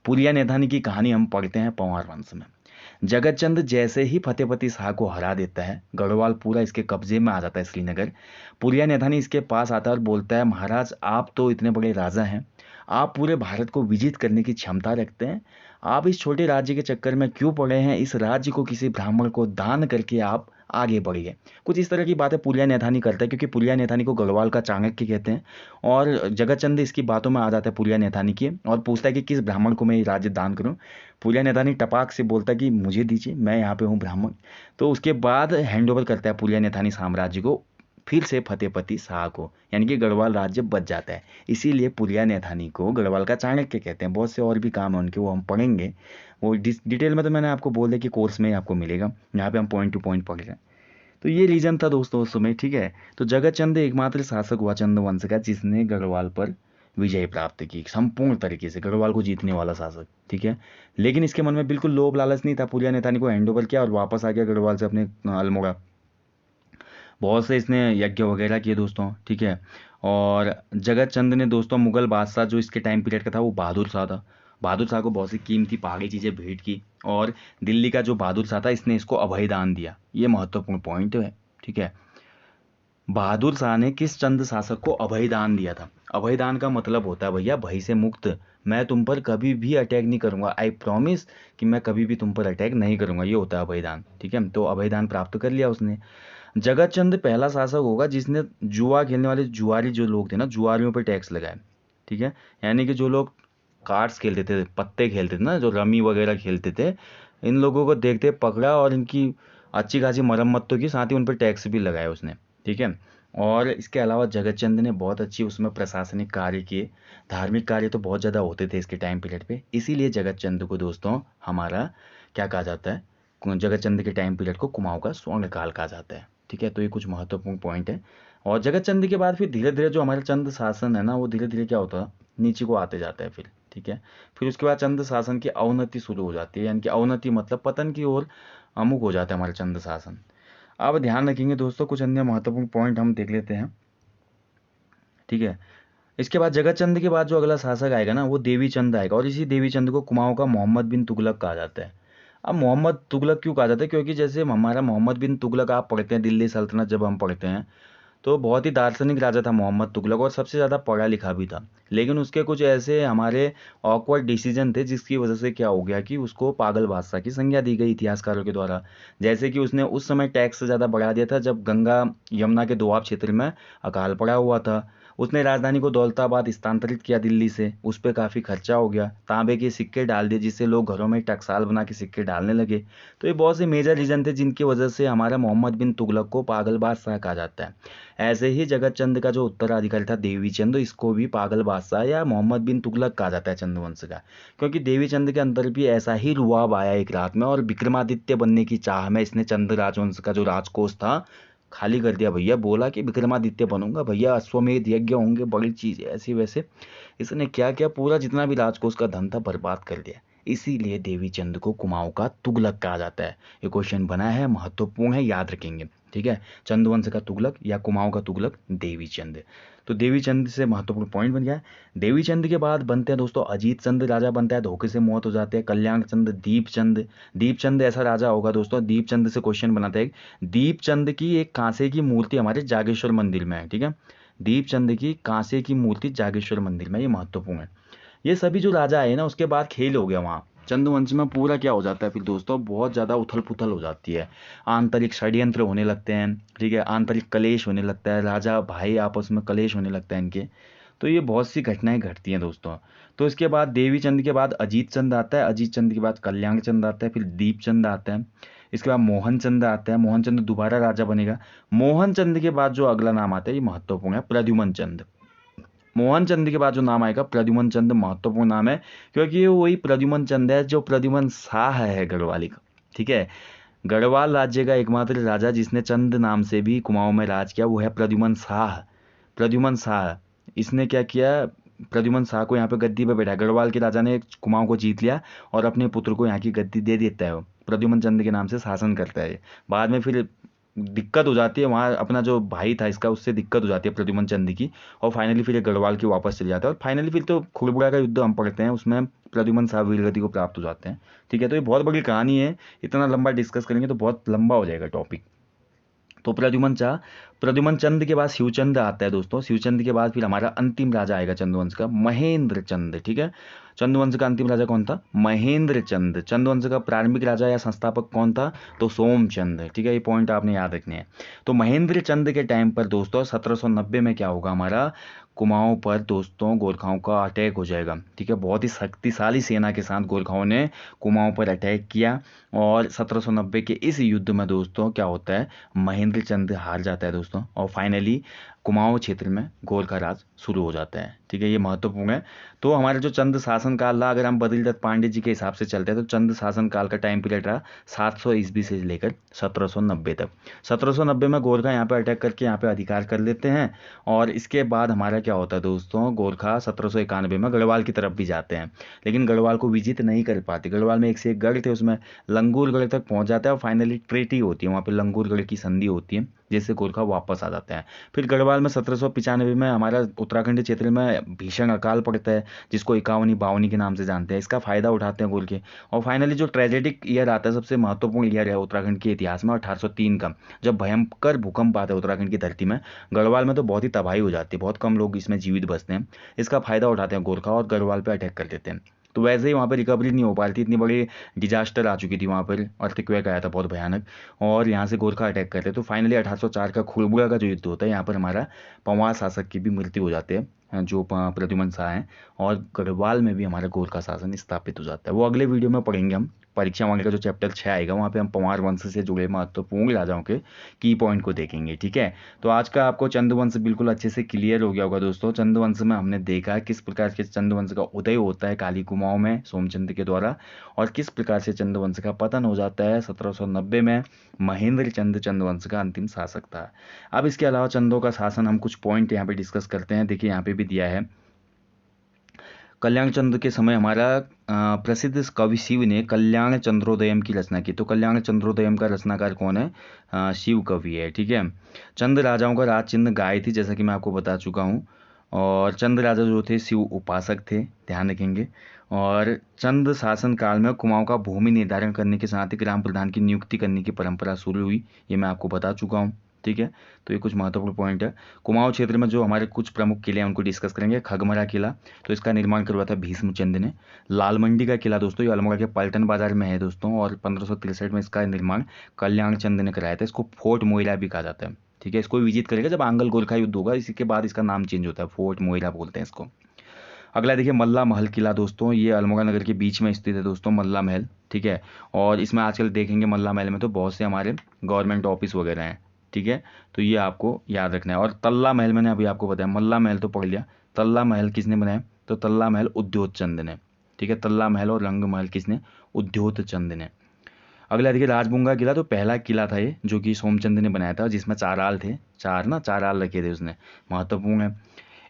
पुलिया नैथानी की कहानी हम पढ़ते हैं पंवार वंश में। जगत चंद जैसे ही फतेहपति शाह को हरा देता है, गढ़वाल पूरा इसके कब्जे में आ जाता है, श्रीनगर। पुलिया नैथानी इसके पास आता है और बोलता है, महाराज आप तो इतने बड़े राजा हैं, आप पूरे भारत को विजित करने की क्षमता रखते हैं, आप इस छोटे राज्य के चक्कर में क्यों पड़े हैं, इस राज्य को किसी ब्राह्मण को दान करके आप आगे बढ़िए। कुछ इस तरह की बातें पुलिया नैथानी करता है, क्योंकि पुलिया नैथानी को गढ़वाल का चाणक्य कहते हैं। और जगत चंद इसकी बातों में आ जाता है पुलिया नैथानी की, और पूछता है कि किस ब्राह्मण को मैं ये राज्य दान करूं। पुलिया नैथानी टपाक से बोलता है कि मुझे दीजिए, मैं यहाँ पे हूँ ब्राह्मण। तो उसके बाद हैंड ओवर करता है पुलिया नैथानी साम्राज्य को फिर से फतेहपति शाह को, यानी कि गढ़वाल राज्य बच जाता है। इसीलिए पुलिया को गढ़वाल का चाणक्य कहते हैं। बहुत से और भी काम है उनके, वो हम पढ़ेंगे, वो डिटेल में तो मैंने आपको बोल दिया कि कोर्स में आपको मिलेगा, यहाँ पे हम पॉइंट टू पॉइंट पढ़ रहे हैं। तो ये रीजन था दोस्तों उस समय, ठीक है। तो जगत चंद एकमात्र शासक हुआ चंद वंश का जिसने गढ़वाल पर विजय प्राप्त की, संपूर्ण तरीके से गढ़वाल को जीतने वाला शासक, ठीक है। लेकिन इसके मन में बिल्कुल लोभ लालच नहीं था। पुलिया नेतानी को हैंड ओवर किया और वापस आ गया गढ़वाल से अपने अल्मोड़ा। बहुत से इसने यज्ञ वगैरह किए दोस्तों, ठीक है। और जगत चंद ने दोस्तों मुगल बादशाह जो इसके टाइम पीरियड का था वो बहादुर शाह था, बहादुर शाह को बहुत सी कीमती पहाड़ी चीज़ें भेंट की। और दिल्ली का जो बहादुर शाह था इसने इसको अभय दान दिया। ये महत्वपूर्ण पॉइंट है, ठीक है। बहादुर शाह ने किस चंद शासक को अभय दान दिया था? अभय दान का मतलब होता है भैया भय से मुक्त, मैं तुम पर कभी भी अटैक नहीं करूंगा, आई प्रॉमिस कि मैं कभी भी तुम पर अटैक नहीं करूंगा, ये होता है अभय दान, ठीक है। तो अभय दान प्राप्त कर लिया उसने। जगत चंद पहला शासक होगा जिसने जुआ खेलने वाले जुआरी जो लोग थे ना, जुआरियों पर टैक्स लगाया, ठीक है। यानी कि जो लोग कार्ड्स खेलते थे, पत्ते खेलते थे ना, जो रमी वगैरह खेलते थे, इन लोगों को देखते पकड़ा और इनकी अच्छी खासी मरम्मत तो की, साथ ही उन पर टैक्स भी लगाया उसने, ठीक है। और इसके अलावा जगत चंद ने बहुत अच्छी उसमें प्रशासनिक कार्य किए। धार्मिक कार्य तो बहुत ज़्यादा होते थे इसके टाइम पीरियड पे, इसीलिए जगत चंद को दोस्तों हमारा क्या कहा जाता है, जगत चंद के टाइम पीरियड को कुमाऊं का स्वर्ण काल कहा जाता है, ठीक है। तो ये कुछ महत्वपूर्ण पॉइंट है। और जगत चंद के बाद फिर धीरे धीरे जो हमारा चंद शासन है ना, वो धीरे धीरे क्या होता है, नीचे को आते जाता है फिर, ठीक है। फिर उसके बाद चंद शासन की अवनति शुरू हो जाती है, यानी कि अवनति मतलब पतन की ओर अमुख हो जाता है हमारा चंद शासन। अब ध्यान रखेंगे दोस्तों, कुछ अन्य महत्वपूर्ण पॉइंट हम देख लेते हैं, ठीक है। इसके बाद जगत चंद के बाद जो अगला शासक आएगा ना, वो देवी चंद आएगा। और इसी देवी चंद को कुमाऊं का मोहम्मद बिन तुगलक कहा जाता है। अब मोहम्मद तुगलक क्यों कहा जाता है? क्योंकि जैसे हमारा मोहम्मद बिन तुगलक आप पढ़ते हैं, दिल्ली सल्तनत जब हम पढ़ते हैं, तो बहुत ही दार्शनिक राजा था मोहम्मद तुगलक, और सबसे ज़्यादा पढ़ा लिखा भी था। लेकिन उसके कुछ ऐसे हमारे ऑकवर्ड डिसीजन थे जिसकी वजह से क्या हो गया कि उसको पागल बादशाह की संज्ञा दी गई इतिहासकारों के द्वारा। जैसे कि उसने उस समय टैक्स ज़्यादा बढ़ा दिया था जब गंगा यमुना के दोआब क्षेत्र में अकाल पड़ा हुआ था। उसने राजधानी को दौलताबाद स्थानांतरित किया दिल्ली से, उस पर काफ़ी खर्चा हो गया। तांबे के सिक्के डाल दिए जिससे लोग घरों में टकसाल बना के सिक्के डालने लगे। तो ये बहुत से मेजर रीजन थे जिनकी वजह से हमारा मोहम्मद बिन तुगलक को पागल बादशाह कहा जाता है। ऐसे ही जगत चंद का जो उत्तराधिकारी था देवी चंद, इसको भी पागल बादशाह या मोहम्मद बिन तुगलक कहा जाता है चंद्रवंश का, क्योंकि देवी चंद के अंदर भी ऐसा ही रुआब आया एक रात में, और विक्रमादित्य बनने की चाह में इसने चंद्र राजवंश का जो राजकोष था खाली कर दिया भैया। बोला कि विक्रमादित्य बनूंगा भैया, अश्वमेध यज्ञ होंगे, बड़ी चीज है, ऐसे वैसे इसने क्या किया, पूरा जितना भी राजकोष का धन था बर्बाद कर दिया। इसीलिए देवी चंद को कुमाऊं का तुगलक कहा जाता है। ये क्वेश्चन बना है, महत्वपूर्ण है, याद रखेंगे, ठीक है। चंद्रवंश का तुगलक या कुमाऊं का तुगलक देवी चंद। तो देवी चंद से महत्वपूर्ण पॉइंट बन गया। देवी चंद के बाद बनते हैं दोस्तों अजीत चंद राजा बनता है, धोखे से मौत हो जाते हैं। कल्याण चंद, दीप चंद। दीप चंद ऐसा राजा होगा दोस्तों, दीप चंद से क्वेश्चन बनाते हैं। दीप चंद की एक कांसे की मूर्ति हमारे जागेश्वर मंदिर में है, ठीक है। दीप चंद की कांसे की मूर्ति जागेश्वर मंदिर में, ये महत्वपूर्ण है। ये सभी जो राजा आए ना, उसके बाद खेल हो गया वहाँ चंद्रवंश में, पूरा क्या हो जाता है फिर दोस्तों, बहुत ज़्यादा उथल पुथल हो जाती है। आंतरिक षड्यंत्र होने लगते हैं, ठीक है, आंतरिक कलेश होने लगता है, राजा भाई आपस में कलेश होने लगता है इनके। तो ये बहुत सी घटनाएं घटती हैं दोस्तों। तो इसके बाद देवी चंद के बाद अजीत चंद आता है, अजीत चंद के बाद कल्याण चंद आता है, फिर दीप चंद आता है, इसके बाद मोहन चंद आता है। मोहन चंद दोबारा राजा बनेगा। मोहन चंद के बाद जो अगला नाम आता है ये महत्वपूर्ण है, प्रद्युमन चंद। मोहन चंद के बाद जो नाम आएगा प्रद्युमन चंद, महत्वपूर्ण नाम है क्योंकि ये वही प्रद्युमन चंद है जो प्रद्युमन शाह है गढ़वाली का, ठीक है। गढ़वाल राज्य का एकमात्र राजा जिसने चंद नाम से भी कुमाऊं में राज किया वो है प्रद्युमन शाह। प्रद्युमन शाह, इसने क्या किया, प्रद्युमन शाह को यहाँ पे गद्दी पे बैठा। गढ़वाल के राजा ने कुमाऊं को जीत लिया और अपने पुत्र को यहाँ की गद्दी दे देता है, वो प्रद्युमन चंद के नाम से शासन करता है। बाद में फिर दिक्कत हो जाती है वहाँ, अपना जो भाई था इसका उससे दिक्कत हो जाती है प्रद्युमन चंद की, और फाइनली फिर ये गढ़वाल की वापस चले जाता है। और फाइनली फिर तो खुड़बुड़ा का युद्ध हम पढ़ते हैं, उसमें प्रद्युमन शाह वीरगति को प्राप्त हो जाते हैं, ठीक है। तो ये बहुत बड़ी कहानी है, इतना लंबा डिस्कस करेंगे तो बहुत लंबा हो जाएगा टॉपिक। तो प्रद्युमन चंद के बाद शिवचंद आता है दोस्तों। शिवचंद के बाद फिर हमारा अंतिम राजा आएगा चंद्रवंश का, महेंद्र चंद, ठीक है। चंद्रवंश का अंतिम राजा कौन था? महेंद्र चंद। चंद्रवंश का प्रारंभिक राजा या संस्थापक कौन था? तो सोमचंद, ठीक है। ये पॉइंट आपने याद रखने हैं। तो महेंद्र चंद के टाइम पर दोस्तों 1790 में क्या होगा, हमारा कुमाऊं पर दोस्तों गोरखाओं का अटैक हो जाएगा। ठीक है, बहुत ही शक्तिशाली सेना के साथ गोरखाओं ने कुमाऊं पर अटैक किया और 1790 के इस युद्ध में दोस्तों क्या होता है, महेंद्र चंद हार जाता है दोस्तों और फाइनली कुमाऊं क्षेत्र में गोरखा राज शुरू हो जाता है। ठीक है, ये महत्वपूर्ण है। तो हमारे जो चंद शासन काल रहा, अगर हम बद्रीदत्त पांडे जी के हिसाब से चलते हैं तो चंद शासन काल का टाइम पीरियड रहा 700 ईस्वी से लेकर 1790 तक। 1790 में गोरखा यहाँ पे अटैक करके यहाँ पे अधिकार कर लेते हैं और इसके बाद हमारा क्या होता है दोस्तों, गोरखा 1791 में गढ़वाल की तरफ भी जाते हैं, लेकिन गढ़वाल को विजित नहीं कर पाते। गढ़वाल में एक से एक गढ़ थे, उसमें लंगूरगढ़ तक पहुंच जाता है और फाइनली ट्रेटी होती है, वहाँ पे लंगूरगढ़ की संधि होती है जिससे गोरखा वापस आ जाते हैं। फिर गढ़वाल में 1795 में हमारा उत्तराखंड क्षेत्र में भीषण अकाल पड़ता है जिसको 51-52 के नाम से जानते हैं। इसका फायदा उठाते हैं गोरखे और फाइनली जो ट्रेजेडिक ईयर आता है, सबसे महत्वपूर्ण ईयर है उत्तराखंड के इतिहास में 1803 का, जब भयंकर भूकंप आता है उत्तराखंड की धरती में। गढ़वाल में तो बहुत ही तबाही हो जाती है, बहुत कम लोग इसमें जीवित बचते हैं। इसका फायदा उठाते हैं गोरखा और गढ़वाल पर अटैक कर देते हैं। तो वैसे ही वहाँ पर रिकवरी नहीं हो पा रही थी, इतनी बड़ी डिजास्टर आ चुकी थी, वहाँ पर अर्थक्वेक आया था बहुत भयानक और यहाँ से गोरखा अटैक करते। तो फाइनली 1804 का खुड़बुड़ा का जो युद्ध होता है, यहाँ पर हमारा पंवार शासक की भी मृत्यु हो जाती है जो प्रद्युमन शाह हैं और गढ़वाल में भी हमारा गोरखा शासन स्थापित हो जाता है। वो अगले वीडियो में पढ़ेंगे हम। परीक्षा वाले का जो चैप्टर 6 आएगा वहाँ पे हम पंवार वंश से जुड़े महत्वपूर्ण राजाओं के की पॉइंट को देखेंगे। ठीक है, तो आज का आपको चंद्रवंश बिल्कुल अच्छे से क्लियर हो गया होगा दोस्तों। चंद्रवंश में हमने देखा किस प्रकार से चंद्रवंश का उदय होता है काली कुमाऊं में सोमचंद्र के द्वारा और किस प्रकार से चंद्रवंश का पतन हो जाता है 1790 में। महेंद्र चंद चंद्रवंश का अंतिम शासक था। अब इसके अलावा चंदों का शासन हम कुछ पॉइंट यहाँ पे डिस्कस करते हैं। देखिए यहाँ पे भी दिया है, कल्याण चंद्र के समय हमारा प्रसिद्ध कवि शिव ने कल्याण चंद्रोदयम की रचना की। तो कल्याण चंद्रोदयम का रचनाकार कौन है, शिव कवि है। ठीक है, चंद राजाओं का राज चिन्ह गाय थी जैसा कि मैं आपको बता चुका हूँ और चंद राजा जो थे शिव उपासक थे, ध्यान रखेंगे। और चंद शासन काल में कुमाऊं का भूमि निर्धारण करने के साथ ही ग्राम प्रधान की नियुक्ति करने की परंपरा शुरू हुई, ये मैं आपको बता चुका हूँ। ठीक है, तो ये कुछ महत्वपूर्ण पॉइंट है। कुमाऊं क्षेत्र में जो हमारे कुछ प्रमुख किले हैं उनको डिस्कस करेंगे। खगमरा किला, तो इसका निर्माण करवाया था भीष्मचंद ने। लाल मंडी का किला दोस्तों ये अल्मोड़ा के पलटन बाजार में है दोस्तों और 1563 में इसका निर्माण कल्याण चंद ने कराया था। इसको फोर्ट मोइरा भी कहा जाता है। ठीक है, इसको विजिट करेगा जब आंगल गोरखा युद्ध होगा, इसी के बाद इसका नाम चेंज होता है, फोर्ट मोइरा बोलते हैं इसको। अगला देखिए मल्ला महल किला दोस्तों, ये अल्मोड़ा नगर के बीच में स्थित है दोस्तों मल्ला महल। ठीक है, और इसमें आजकल देखेंगे मल्ला महल में तो बहुत से हमारे गवर्नमेंट ऑफिस वगैरह हैं। ठीक है, तो ये आपको याद रखना है। और तल्ला महल मैंने अभी आपको बताया, मल्ला महल तो पढ़ लिया, तल्ला महल किसने बनाया, तो तल्ला महल उद्योत चंद ने। ठीक है, तल्ला महल और रंग महल किसने, उद्योत चंद ने। अगला देखिए राजबुंगा किला, तो पहला किला था ये जो कि सोमचंद ने बनाया था, जिसमें 4 आल थे, 4 आल रखे थे उसने, महत्वपूर्ण है।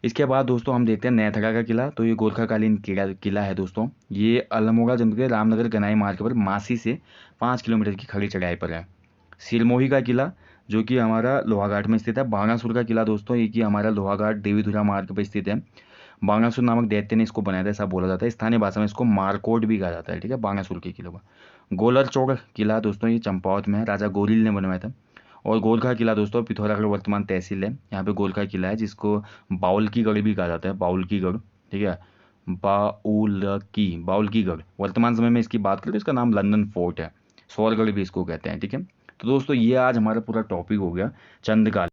इसके बाद दोस्तों हम देखते हैं नेथरा का किला, तो ये गोरखाकालीन किला है दोस्तों। ये अल्मोड़ा जनपद के रामनगर गनाई मार्ग पर मासी से 5 किलोमीटर की खड़ी चढ़ाई पर है। सिरमोही का किला जो कि हमारा लोहाघाट में स्थित है। बाणासुर का किला दोस्तों ये कि हमारा लोहाघाट देवीधुरा मार्ग पर स्थित है। बाणासुर नामक दैत्य ने इसको बनाया था ऐसा बोला जाता है, स्थानीय भाषा में इसको मारकोट भी कहा जाता है। ठीक है, बाणासुर के किले को। गोलर चौड़ किला दोस्तों ये चंपावत में है, राजा गोरिल ने बनवाया था। और गोरखा किला दोस्तों पिथौरागढ़ वर्तमान तहसील है, यहाँ पे गोरखा किला है जिसको बाउल की गढ़ भी कहा जाता है, बाउल की गढ़। ठीक है, बाउल की गढ़। वर्तमान समय में इसकी बात करें तो इसका नाम लंदन फोर्ट है, स्वरगढ़ भी इसको कहते हैं। ठीक है, तो दोस्तों ये आज हमारा पूरा टॉपिक हो गया चंद का।